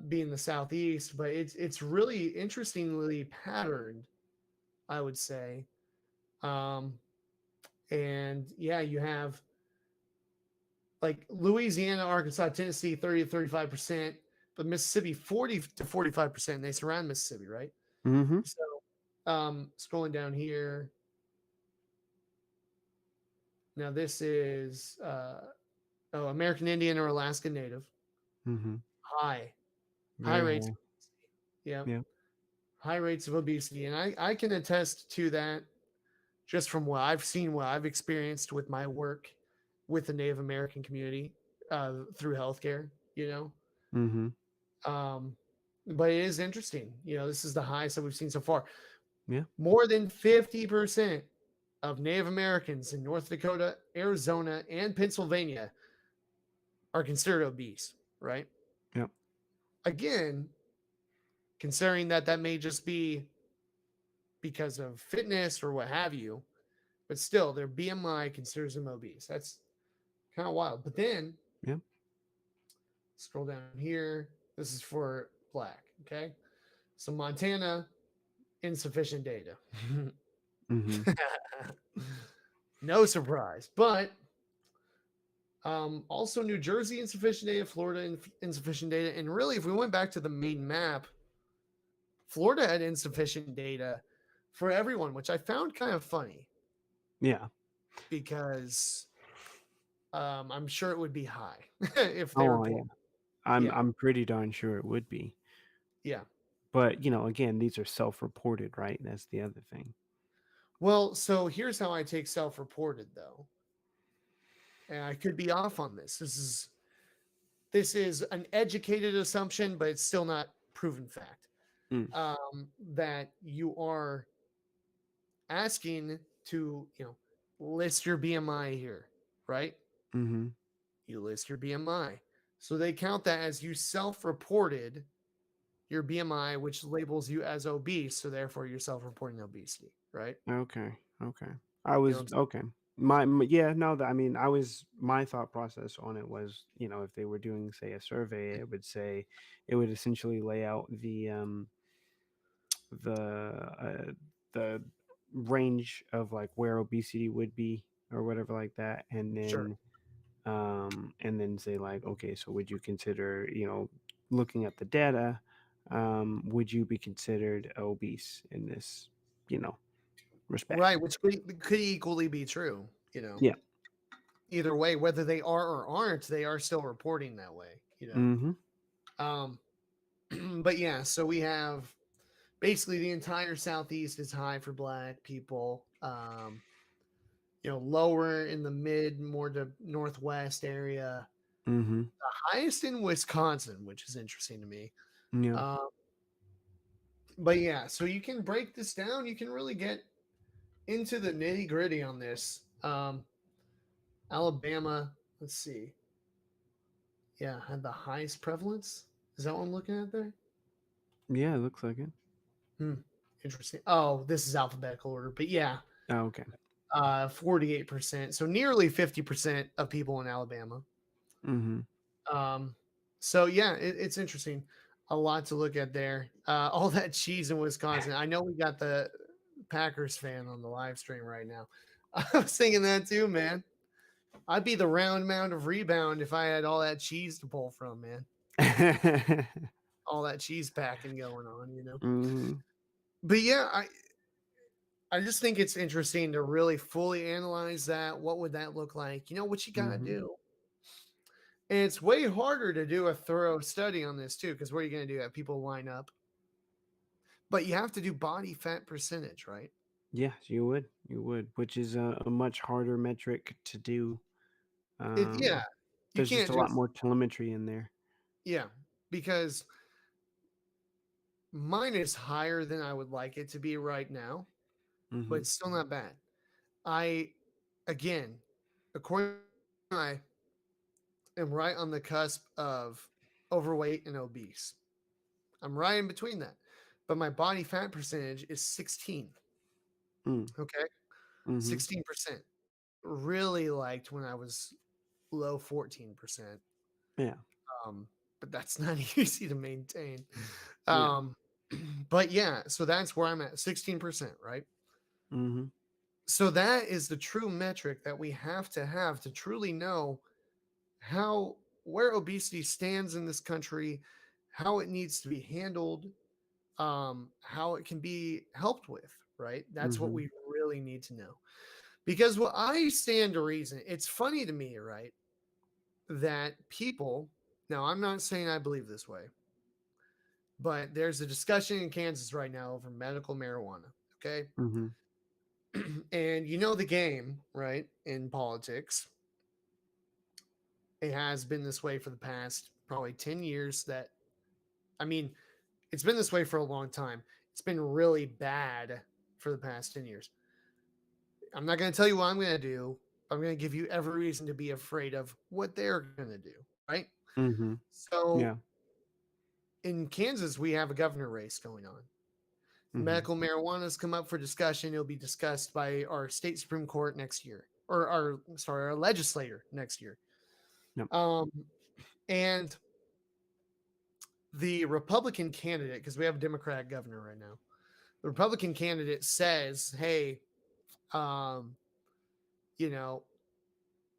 [SPEAKER 1] being the Southeast, but it's really interestingly patterned, I would say. Um, and yeah, you have like Louisiana, Arkansas, Tennessee, 30 to 35%, but Mississippi, 40 to 45%. They surround Mississippi, right?
[SPEAKER 2] Mhm.
[SPEAKER 1] So scrolling down here, now this is American Indian or Alaska Native,
[SPEAKER 2] Mhm.
[SPEAKER 1] high, high
[SPEAKER 2] Very
[SPEAKER 1] rates.
[SPEAKER 2] high.
[SPEAKER 1] Yeah,
[SPEAKER 2] Yeah.
[SPEAKER 1] high rates of obesity. And I can attest to that just from what I've seen, what I've experienced with my work with the Native American community through healthcare, you know.
[SPEAKER 2] Mhm.
[SPEAKER 1] Um, but it is interesting. You know, this is the highest that we've seen so far.
[SPEAKER 2] Yeah.
[SPEAKER 1] More than 50% of Native Americans in North Dakota, Arizona, and Pennsylvania are considered obese, right?
[SPEAKER 2] Yep.
[SPEAKER 1] Again, considering that that may just be because of fitness or what have you, but still their BMI considers them obese. That's kind of wild. But then
[SPEAKER 2] Yep.
[SPEAKER 1] scroll down here. This is for black. Okay. So Montana, insufficient data.
[SPEAKER 2] Mhm.
[SPEAKER 1] No surprise. But also New Jersey, insufficient data, Florida, insufficient data. And really, if we went back to the main map, Florida had insufficient data for everyone, which I found kind of funny.
[SPEAKER 2] Yeah.
[SPEAKER 1] because I'm sure it would be high if they
[SPEAKER 2] Oh
[SPEAKER 1] report.
[SPEAKER 2] yeah, I'm
[SPEAKER 1] Yeah,
[SPEAKER 2] I'm pretty darn sure it would be.
[SPEAKER 1] yeah.
[SPEAKER 2] But again, these are self-reported, right? That's the other thing.
[SPEAKER 1] Well, so here's how I take self-reported though, and I could be off on this. This is an educated assumption, but it's still not proven fact.
[SPEAKER 2] Mm,
[SPEAKER 1] That you are asking to, list your BMI here, right?
[SPEAKER 2] mm-hmm.
[SPEAKER 1] You list your BMI. So they count that as you self reported your BMI, which labels you as obese. So therefore, you're self reporting obesity, right?
[SPEAKER 2] Okay. Okay. I
[SPEAKER 1] You know
[SPEAKER 2] was
[SPEAKER 1] what I'm saying?
[SPEAKER 2] okay. Yeah, no, I mean, my thought process on it was, if they were doing, say, a survey, it would essentially lay out the the range of like where obesity would be or whatever like that,
[SPEAKER 1] Sure.
[SPEAKER 2] and then say like, okay, so would you consider, looking at the data, would you be considered obese in this, you know, respect?
[SPEAKER 1] Right. Which could equally be true.
[SPEAKER 2] Yeah.
[SPEAKER 1] Either way, whether they are or aren't, they are still reporting that way.
[SPEAKER 2] Mm-hmm.
[SPEAKER 1] Um, but yeah, so we have basically the entire Southeast is high for Black people. Lower in the mid, more to Northwest area.
[SPEAKER 2] Mm-hmm.
[SPEAKER 1] Highest in Wisconsin, which is interesting to me.
[SPEAKER 2] Yeah.
[SPEAKER 1] Uh, but yeah, so you can break this down. You can really get into the nitty gritty on this. Alabama, let's see. Yeah, had the highest prevalence. Is that what I'm looking at there?
[SPEAKER 2] Yeah, it looks like it.
[SPEAKER 1] Hmm. Interesting. Oh, this is alphabetical order, but yeah,
[SPEAKER 2] Oh, okay.
[SPEAKER 1] 48%. So nearly 50% of people in Alabama.
[SPEAKER 2] Mm-hmm.
[SPEAKER 1] Um, so yeah, it's interesting. A lot to look at there. All that cheese in Wisconsin. I know we got the Packers fan on the live stream right now. I was thinking that too, man. I'd be the round mound of rebound if I had all that cheese to pull from, man. All that cheese packing going on.
[SPEAKER 2] Mm-hmm.
[SPEAKER 1] But yeah, I just think it's interesting to really fully analyze that. What would that look like? What you gotta
[SPEAKER 2] Mm-hmm.
[SPEAKER 1] do. And it's way harder to do a thorough study on this too, because what are you gonna do? Have people line up? But you have to do body fat percentage, right?
[SPEAKER 2] Yes, you would. You would, which is a much harder metric to do.
[SPEAKER 1] Yeah, you
[SPEAKER 2] There's just
[SPEAKER 1] can't
[SPEAKER 2] a lot
[SPEAKER 1] just
[SPEAKER 2] more telemetry in there.
[SPEAKER 1] yeah, because mine is higher than I would like it to be right now, but
[SPEAKER 2] Mm-hmm.
[SPEAKER 1] it's still not bad. I again, according to I am right on the cusp of overweight and obese. I'm right in between that. But my body fat percentage is 16.
[SPEAKER 2] Mm.
[SPEAKER 1] Okay.
[SPEAKER 2] Mm-hmm.
[SPEAKER 1] 16%. Really liked when I was low 14%.
[SPEAKER 2] Yeah.
[SPEAKER 1] Um, but that's not easy to maintain.
[SPEAKER 2] Yeah.
[SPEAKER 1] Um, but yeah, so that's where I'm at 16%, right?
[SPEAKER 2] Mm-hmm.
[SPEAKER 1] So that is the true metric that we have to truly know how where obesity stands in this country, how it needs to be handled, how it can be helped with, right? That's what
[SPEAKER 2] Mm-hmm.
[SPEAKER 1] we really need to know. Because what I stand to reason, it's funny to me, right? That people, now I'm not saying I believe this way, but there's a discussion in Kansas right now over medical marijuana. Okay.
[SPEAKER 2] Mm-hmm.
[SPEAKER 1] And the game, right? In politics, it has been this way for the past probably 10 years. I mean, it's been this way for a long time. It's been really bad for the past 10 years. I'm not going to tell you what I'm going to do. I'm going to give you every reason to be afraid of what they're going to do, right?
[SPEAKER 2] Mm-hmm.
[SPEAKER 1] So
[SPEAKER 2] Yeah.
[SPEAKER 1] in Kansas, we have a governor race going on.
[SPEAKER 2] Mm-hmm.
[SPEAKER 1] Medical marijuana has come up for discussion. It'll be discussed by our state Supreme Court next year, or our legislator next year.
[SPEAKER 2] Yep.
[SPEAKER 1] Um, and the Republican candidate, because we have a Democratic governor right now, the Republican candidate says, "Hey, um, you know,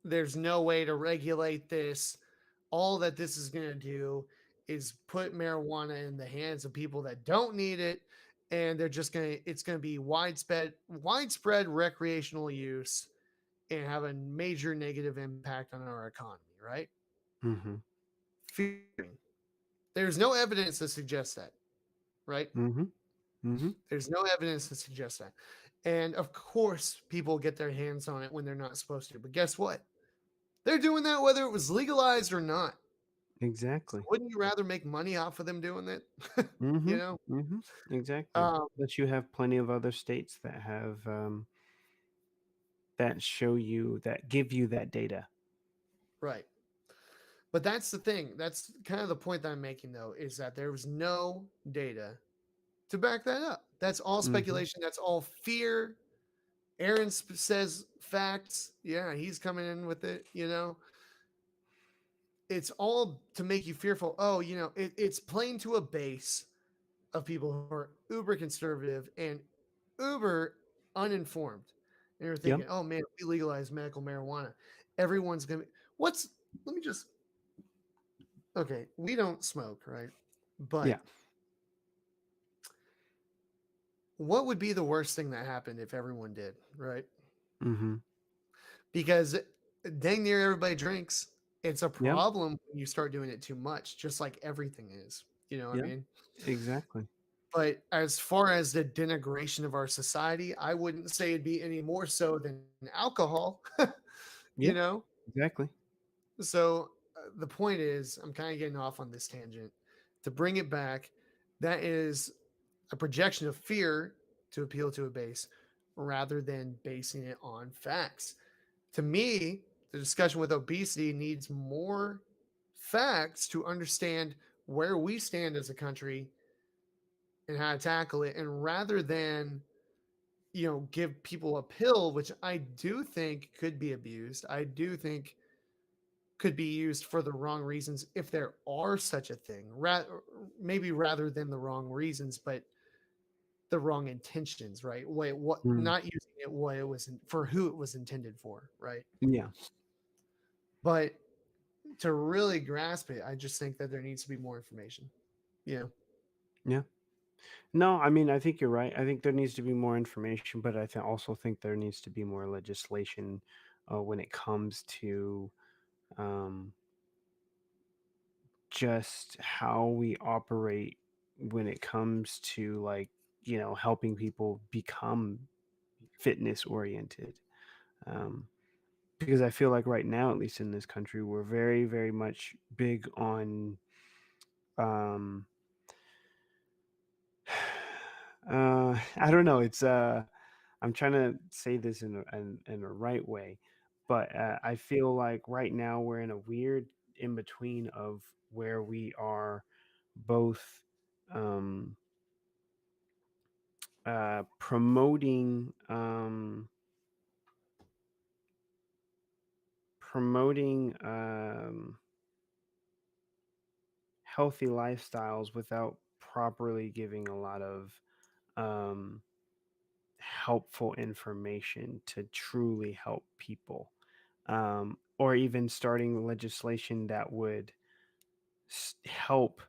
[SPEAKER 1] there's no way to regulate this. All that this is going to do is put marijuana in the hands of people that don't need it, and it's going to be widespread recreational use, and have a major negative impact on our economy, right?
[SPEAKER 2] Mhm.
[SPEAKER 1] Fearing. There's no evidence to suggest that, right?
[SPEAKER 2] Mhm. Mhm.
[SPEAKER 1] There's no evidence to suggest that. And of course, people get their hands on it when they're not supposed to. But guess what? They're doing that whether it was legalized or not. So
[SPEAKER 2] Exactly.
[SPEAKER 1] wouldn't you rather make money off of them doing it? you
[SPEAKER 2] Mhm.
[SPEAKER 1] know?
[SPEAKER 2] Mhm. Exactly.
[SPEAKER 1] Um,
[SPEAKER 2] But you have plenty of other states that have that show you that give you that data.
[SPEAKER 1] right. But that's the thing. That's kind of the point that I'm making, though, is that there was no data to back that up. That's all
[SPEAKER 2] Mhm.
[SPEAKER 1] speculation. That's all fear. Aaron says facts. Yeah, he's coming in with it. It's all to make you fearful. Oh, it's playing to a base of people who are uber conservative and uber uninformed. And you're
[SPEAKER 2] Yep.
[SPEAKER 1] thinking, oh man, if we legalize medical marijuana, everyone's gonna be what's let me just okay, we don't smoke, right? But
[SPEAKER 2] Yeah.
[SPEAKER 1] what would be the worst thing that happened if everyone did, right?
[SPEAKER 2] Mhm.
[SPEAKER 1] Because dang near everybody drinks. It's a
[SPEAKER 2] Yep.
[SPEAKER 1] problem when you start doing it too much, just like everything is. You know what I
[SPEAKER 2] Yep.
[SPEAKER 1] mean?
[SPEAKER 2] Exactly.
[SPEAKER 1] But as far as the denigration of our society, I wouldn't say it'd be any more so than alcohol, you
[SPEAKER 2] Yeah.
[SPEAKER 1] know?
[SPEAKER 2] Exactly.
[SPEAKER 1] So the point is, I'm kind of getting off on this tangent. To bring it back, that is a projection of fear to appeal to a base rather than basing it on facts. To me, the discussion with obesity needs more facts to understand where we stand as a country and how to tackle it. And rather than, give people a pill, which I do think could be abused, I do think could be used for the wrong reasons if there are such a thing. Maybe rather than the wrong reasons, but the wrong intentions, right? What
[SPEAKER 2] Mm.
[SPEAKER 1] not using it what it was for who it was intended for, right?
[SPEAKER 2] Yeah.
[SPEAKER 1] But to really grasp it, I just think that there needs to be more information. Yeah.
[SPEAKER 2] Yeah. No, I mean, I think you're right. I think there needs to be more information, but also think there needs to be more legislation when it comes to um, just how we operate when it comes to helping people become fitness oriented. Um, because I feel like right now, at least in this country, we're very, very much big on um, I don't know. I'm trying to say this in a right way, but I feel like right now we're in a weird in between of where we are both um, promoting healthy lifestyles without properly giving a lot of um, helpful information to truly help people, or even starting legislation that would help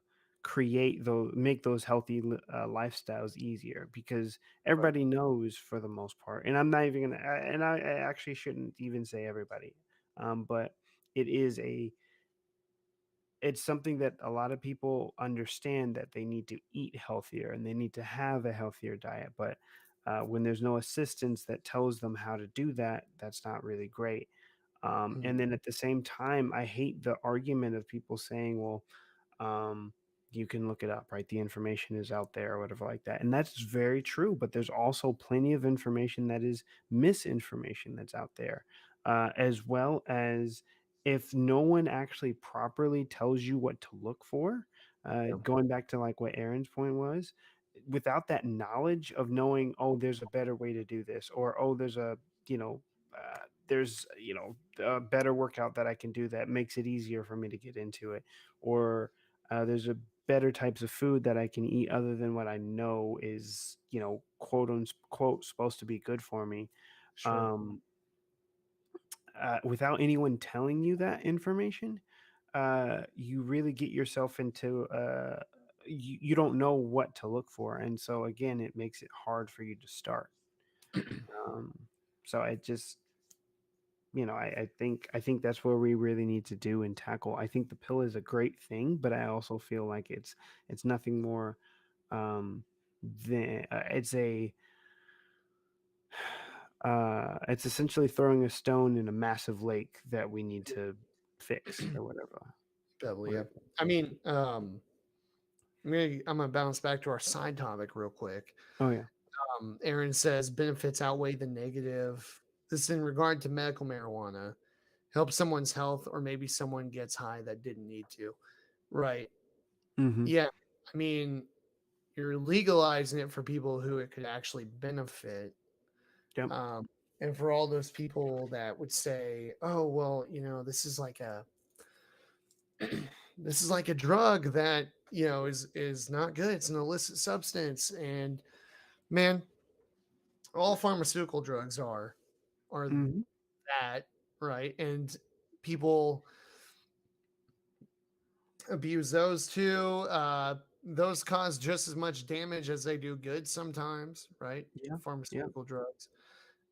[SPEAKER 2] make those healthy lifestyles easier, because
[SPEAKER 1] Right.
[SPEAKER 2] everybody knows for the most part, and I'm not even gonna and I actually shouldn't even say everybody, but it is a it's something that a lot of people understand, that they need to eat healthier and they need to have a healthier diet. But when there's no assistance that tells them how to do that, that's not really great.
[SPEAKER 1] Mhm.
[SPEAKER 2] And then at the same time, I hate the argument of people saying, well, um, you can look it up, right? The information is out there or whatever like that. And that's very true. But there's also plenty of information that is misinformation that's out there, as well as if no one actually properly tells you what to look for,
[SPEAKER 1] Yeah.
[SPEAKER 2] going back to like what Aaron's point was, without that knowledge of knowing, oh, there's a better way to do this, or oh, you know, there's a better workout that I can do that makes it easier for me to get into it, or there's a better types of food that I can eat other than what I know is, quote unquote, supposed to be good for me.
[SPEAKER 1] Sure.
[SPEAKER 2] Um, without anyone telling you that information, you really get yourself into you don't know what to look for, and so again, it makes it hard for you to start. Um, so it just I think that's where we really need to do and tackle. I think the pill is a great thing, but I also feel like it's nothing more um, than it's essentially throwing a stone in a massive lake that we need to fix or whatever.
[SPEAKER 1] Definitely, yeah.
[SPEAKER 2] Whatever.
[SPEAKER 1] I mean, I'm gonna bounce back to our side topic real quick.
[SPEAKER 2] Oh yeah.
[SPEAKER 1] Aaron says benefits outweigh the negative. This is in regard to medical marijuana. Help someone's health, or maybe someone gets high that didn't need to. Right.
[SPEAKER 2] Mm-hmm.
[SPEAKER 1] Yeah. I mean, you're legalizing it for people who it could actually benefit.
[SPEAKER 2] Yep.
[SPEAKER 1] Um, and for all those people that would say, "Oh, well, this is like a this is like a drug that is not good. It's an illicit substance." And man, all pharmaceutical drugs are
[SPEAKER 2] Mm-hmm.
[SPEAKER 1] that, right? And people abuse those too. Those cause just as much damage as they do good sometimes, right?
[SPEAKER 2] Yeah. Yeah.
[SPEAKER 1] Pharmaceutical drugs.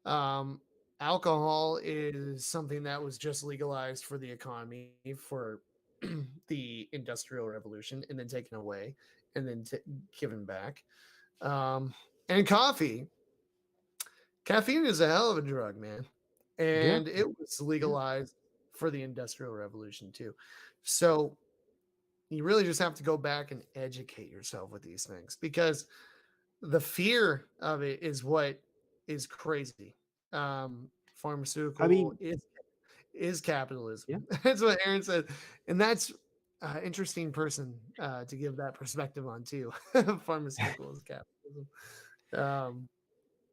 [SPEAKER 1] Um, Alcohol is something that was just legalized for the economy for the industrial revolution, and then taken away, and then given back. Um, and caffeine is a hell of a drug, man,
[SPEAKER 2] Yeah.
[SPEAKER 1] and it was
[SPEAKER 2] Yeah.
[SPEAKER 1] legalized for the industrial revolution too. So you really just have to go back and educate yourself with these things, because the fear of it is what is crazy.
[SPEAKER 2] I
[SPEAKER 1] Pharmaceutical
[SPEAKER 2] mean,
[SPEAKER 1] is
[SPEAKER 2] yeah.
[SPEAKER 1] capitalism. That's what Aaron said, and that's interesting person to give that perspective on too. Pharmaceutical is capitalism. Um,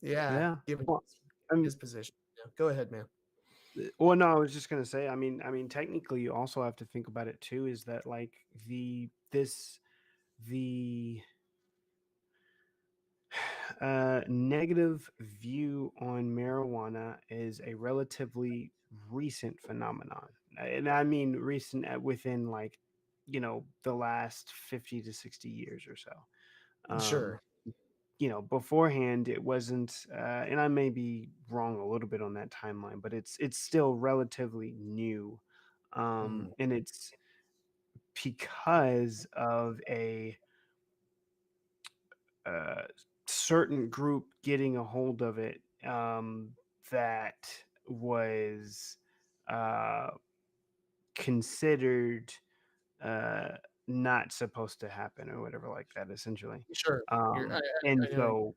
[SPEAKER 1] yeah,
[SPEAKER 2] Yeah.
[SPEAKER 1] given
[SPEAKER 2] Well, I mean,
[SPEAKER 1] his position. Yeah, go ahead, man.
[SPEAKER 2] well, no, I was just gonna say. I mean, technically, you also have to think about it too. Is that like the negative view on marijuana is a relatively recent phenomenon, and I mean recent within like the last 50 to 60 years or so. Um,
[SPEAKER 1] Sure.
[SPEAKER 2] beforehand it wasn't, and I may be wrong a little bit on that timeline, but it's still relatively new,
[SPEAKER 1] Mm,
[SPEAKER 2] and it's because of a uh, certain group getting a hold of it, that was uh, considered uh, not supposed to happen or whatever like that, essentially.
[SPEAKER 1] sure. You're.
[SPEAKER 2] And
[SPEAKER 1] I know.
[SPEAKER 2] so,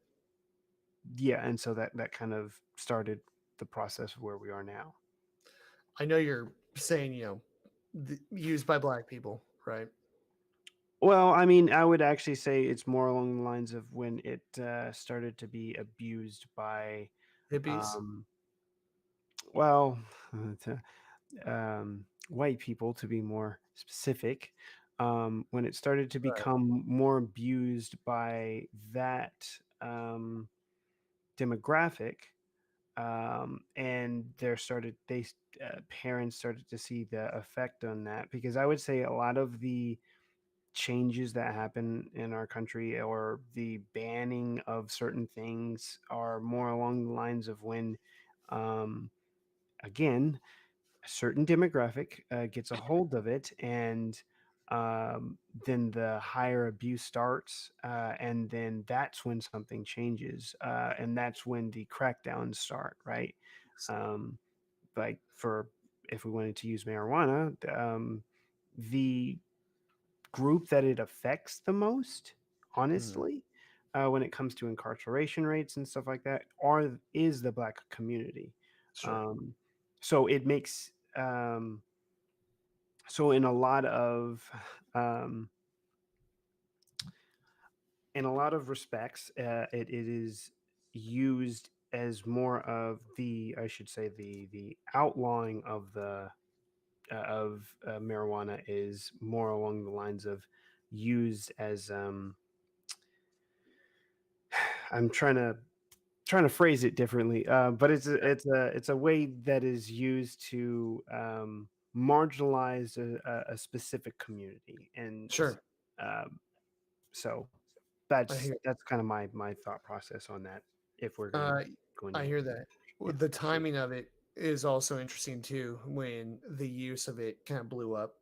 [SPEAKER 2] yeah, and so that kind of started the process of where we are now.
[SPEAKER 1] I know you're saying used by black people, right?
[SPEAKER 2] Well, I mean, I would actually say it's more along the lines of when it started to be abused by,
[SPEAKER 1] Hippies.
[SPEAKER 2] um, well, white people, to be more specific, when it started to
[SPEAKER 1] Right.
[SPEAKER 2] become more abused by that um, demographic, and parents started to see the effect on that, because I would say a lot of the changes that happen in our country, or the banning of certain things, are more along the lines of when, um, again, a certain demographic gets a hold of it, and um, then the higher abuse starts, and then that's when something changes, and that's when the crackdowns start, right? um, like, for, if we wanted to use marijuana, the group that it affects the most,
[SPEAKER 1] Mm,
[SPEAKER 2] honestly, when it comes to incarceration rates and stuff like that, is the black community.
[SPEAKER 1] sure.
[SPEAKER 2] Um, so it makes so um, in a lot of respects, it is used as more of the, I should say, the outlawing of marijuana is more along the lines of used as, I'm trying to phrase it differently, but it's a way that is used to marginalize a specific community, and
[SPEAKER 1] Sure.
[SPEAKER 2] um, so
[SPEAKER 1] I hear.
[SPEAKER 2] that's kind of my thought process on that. If we're gonna
[SPEAKER 1] Uh,
[SPEAKER 2] go
[SPEAKER 1] I
[SPEAKER 2] into
[SPEAKER 1] hear that.
[SPEAKER 2] yeah,
[SPEAKER 1] With the timing of it, is also interesting too. When the use of it kind of blew up,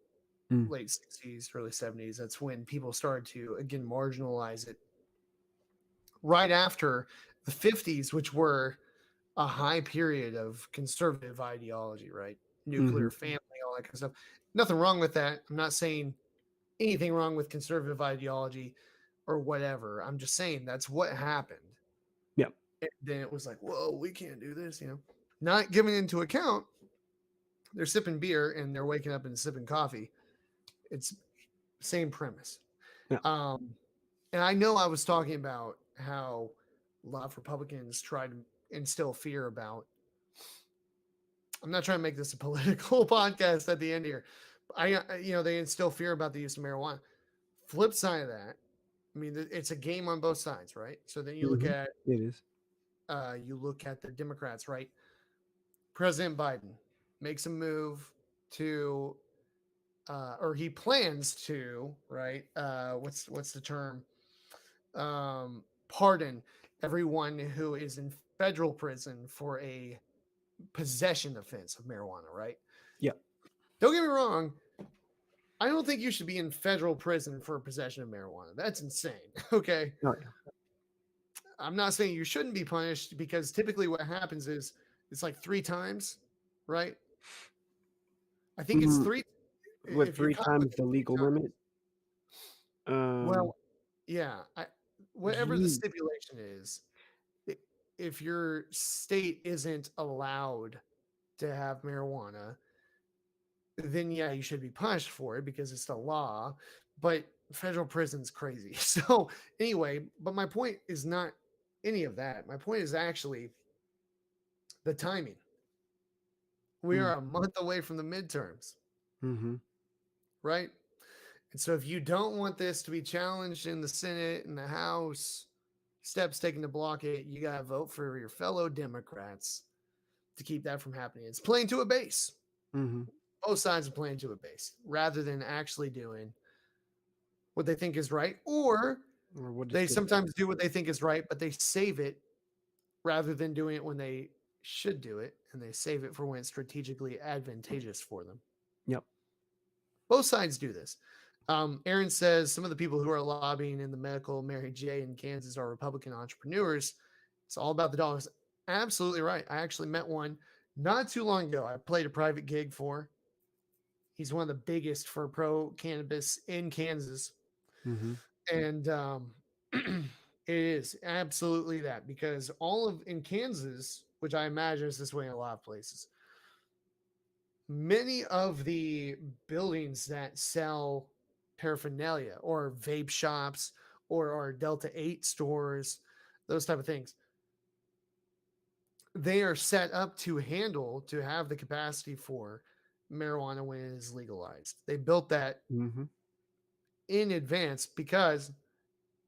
[SPEAKER 2] Mm.
[SPEAKER 1] late 60s, early 70s, that's when people started to again marginalize it. Right after the 50s, which were a high period of conservative ideology, right?
[SPEAKER 2] Mm-hmm.
[SPEAKER 1] Nuclear family, all that kind of stuff. Nothing wrong with that. I'm not saying anything wrong with conservative ideology or whatever. I'm just saying that's what happened.
[SPEAKER 2] Yep.
[SPEAKER 1] And then it was like, whoa, we can't do this, you know. Not giving into account, they're sipping beer and they're waking up and sipping coffee. It's same premise.
[SPEAKER 2] Yeah.
[SPEAKER 1] Um, and I know I was talking about how a lot of Republicans try to instill fear about. I'm not trying to make this a political podcast at the end here. They instill fear about the use of marijuana. Flip side of that, I mean, it's a game on both sides, right? So then
[SPEAKER 2] Mm-hmm. It is.
[SPEAKER 1] you look at the Democrats, right? President Biden makes a move to, or he plans to, right? What's the term? Pardon everyone who is in federal prison for a possession offense of marijuana, right?
[SPEAKER 2] Yep.
[SPEAKER 1] Don't get me wrong. I don't think you should be in federal prison for possession of marijuana. That's insane. Okay.
[SPEAKER 2] Oh yeah.
[SPEAKER 1] I'm not saying you shouldn't be punished because typically what happens is it's like 3 times, right? I think it's
[SPEAKER 2] Mm,
[SPEAKER 1] three.
[SPEAKER 2] with
[SPEAKER 1] If you're
[SPEAKER 2] three
[SPEAKER 1] caught with
[SPEAKER 2] times
[SPEAKER 1] it
[SPEAKER 2] the
[SPEAKER 1] three
[SPEAKER 2] legal
[SPEAKER 1] times,
[SPEAKER 2] limit. Um.
[SPEAKER 1] well, yeah, whatever the
[SPEAKER 2] Ye-
[SPEAKER 1] stipulation is, if your state isn't allowed to have marijuana, then yeah, you should be punished for it because it's the law. But federal prison's crazy. So anyway, but my point is not any of that. My point is actually the timing. We
[SPEAKER 2] mm,
[SPEAKER 1] are a month away from the midterms,
[SPEAKER 2] mm-hmm.
[SPEAKER 1] right? And so if you don't want this to be challenged in the Senate and the House, steps taken to block it, you got to vote for your fellow Democrats to keep that from happening. It's playing to a base.
[SPEAKER 2] Mm-hmm.
[SPEAKER 1] Both sides are playing to a base rather than actually doing what they think is right, or
[SPEAKER 2] Or what is
[SPEAKER 1] they
[SPEAKER 2] good for them.
[SPEAKER 1] sometimes do what they think is right, but they save it rather than doing it when they should do it, and they save it for when it's strategically advantageous for them.
[SPEAKER 2] Yep.
[SPEAKER 1] Both sides do this. Aaron says some of the people who are lobbying in the medical Mary J in Kansas are Republican entrepreneurs. It's all about the dollars. Absolutely right. I actually met one not too long ago. I played a private gig for. He's one of the biggest for pro cannabis in Kansas.
[SPEAKER 2] Mm-hmm.
[SPEAKER 1] And it is absolutely that because all of in Kansas, which I imagine is this way in a lot of places, many of the buildings that sell paraphernalia or vape shops or Delta 8 stores, those type of things, they are set up to handle to have the capacity for marijuana when it is legalized. They built that
[SPEAKER 2] Mm-hmm.
[SPEAKER 1] in advance because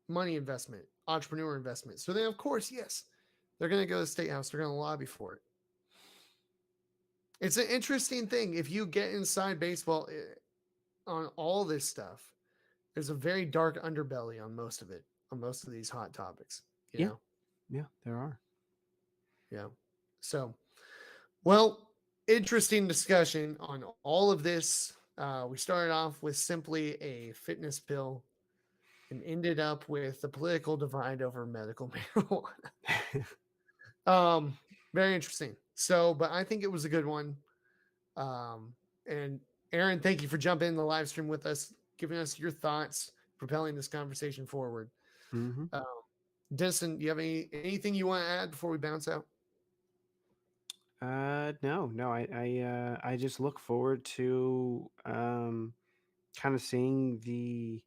[SPEAKER 1] money investment, entrepreneur investment. So then, of course, yes, they're going to go to the state house. They're going to lobby for it. It's an interesting thing. If you get inside baseball on all this stuff, there's a very dark underbelly on most of it, on most of these hot topics, you
[SPEAKER 2] Yeah.
[SPEAKER 1] know?
[SPEAKER 2] Yeah. There are.
[SPEAKER 1] Yeah. So, well, interesting discussion on all of this. We started off with simply a fitness pill and ended up with the political divide over medical marijuana. Very interesting. So, but I think it was a good one. And Aaron, thank you for jumping in the live stream with us, giving us your thoughts, propelling this conversation forward.
[SPEAKER 2] Mm-hmm.
[SPEAKER 1] Um, Denison, do you have anything you want to add before we bounce out?
[SPEAKER 2] No, no. I just look forward to kind of seeing the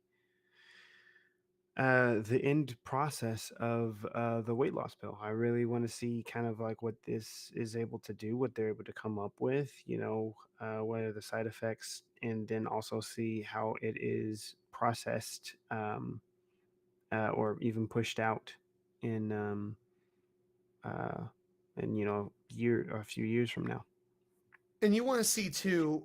[SPEAKER 2] end process of the weight loss pill. I really want to see kind of like what this is able to do, what they're able to come up with, what are the side effects, and then also see how it is processed or even pushed out in uh, a few years from now.
[SPEAKER 1] And you want to see too,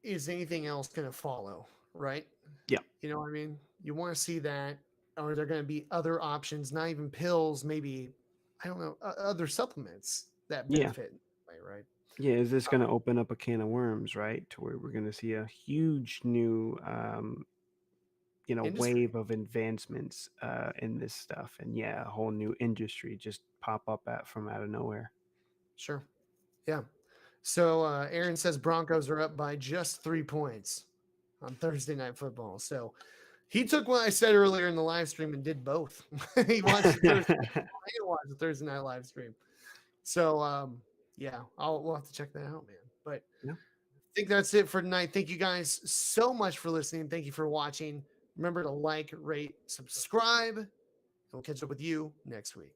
[SPEAKER 1] is anything else going to follow, right?
[SPEAKER 2] Yeah,
[SPEAKER 1] You know what I mean? You want to see that. Are there going to be other options, not even pills, maybe, I don't know, other supplements that
[SPEAKER 2] yeah,
[SPEAKER 1] benefit? way, right?
[SPEAKER 2] Yeah, is this going to open up a can of worms, right? To where we're going to see a huge new,
[SPEAKER 1] Industry.
[SPEAKER 2] wave of advancements in this stuff, and yeah, a whole new industry just pop up from out of nowhere.
[SPEAKER 1] Sure. Yeah. So Aaron says Broncos are up by just 3 points on Thursday Night Football. So he took what I said earlier in the live stream and did both. He watched the Thursday. He watched the Thursday night live stream. So yeah, we'll have to check that out, man. But
[SPEAKER 2] Yeah.
[SPEAKER 1] I think that's it for tonight. Thank you guys so much for listening. Thank you for watching. Remember to like, rate, subscribe, and we'll catch up with you next week.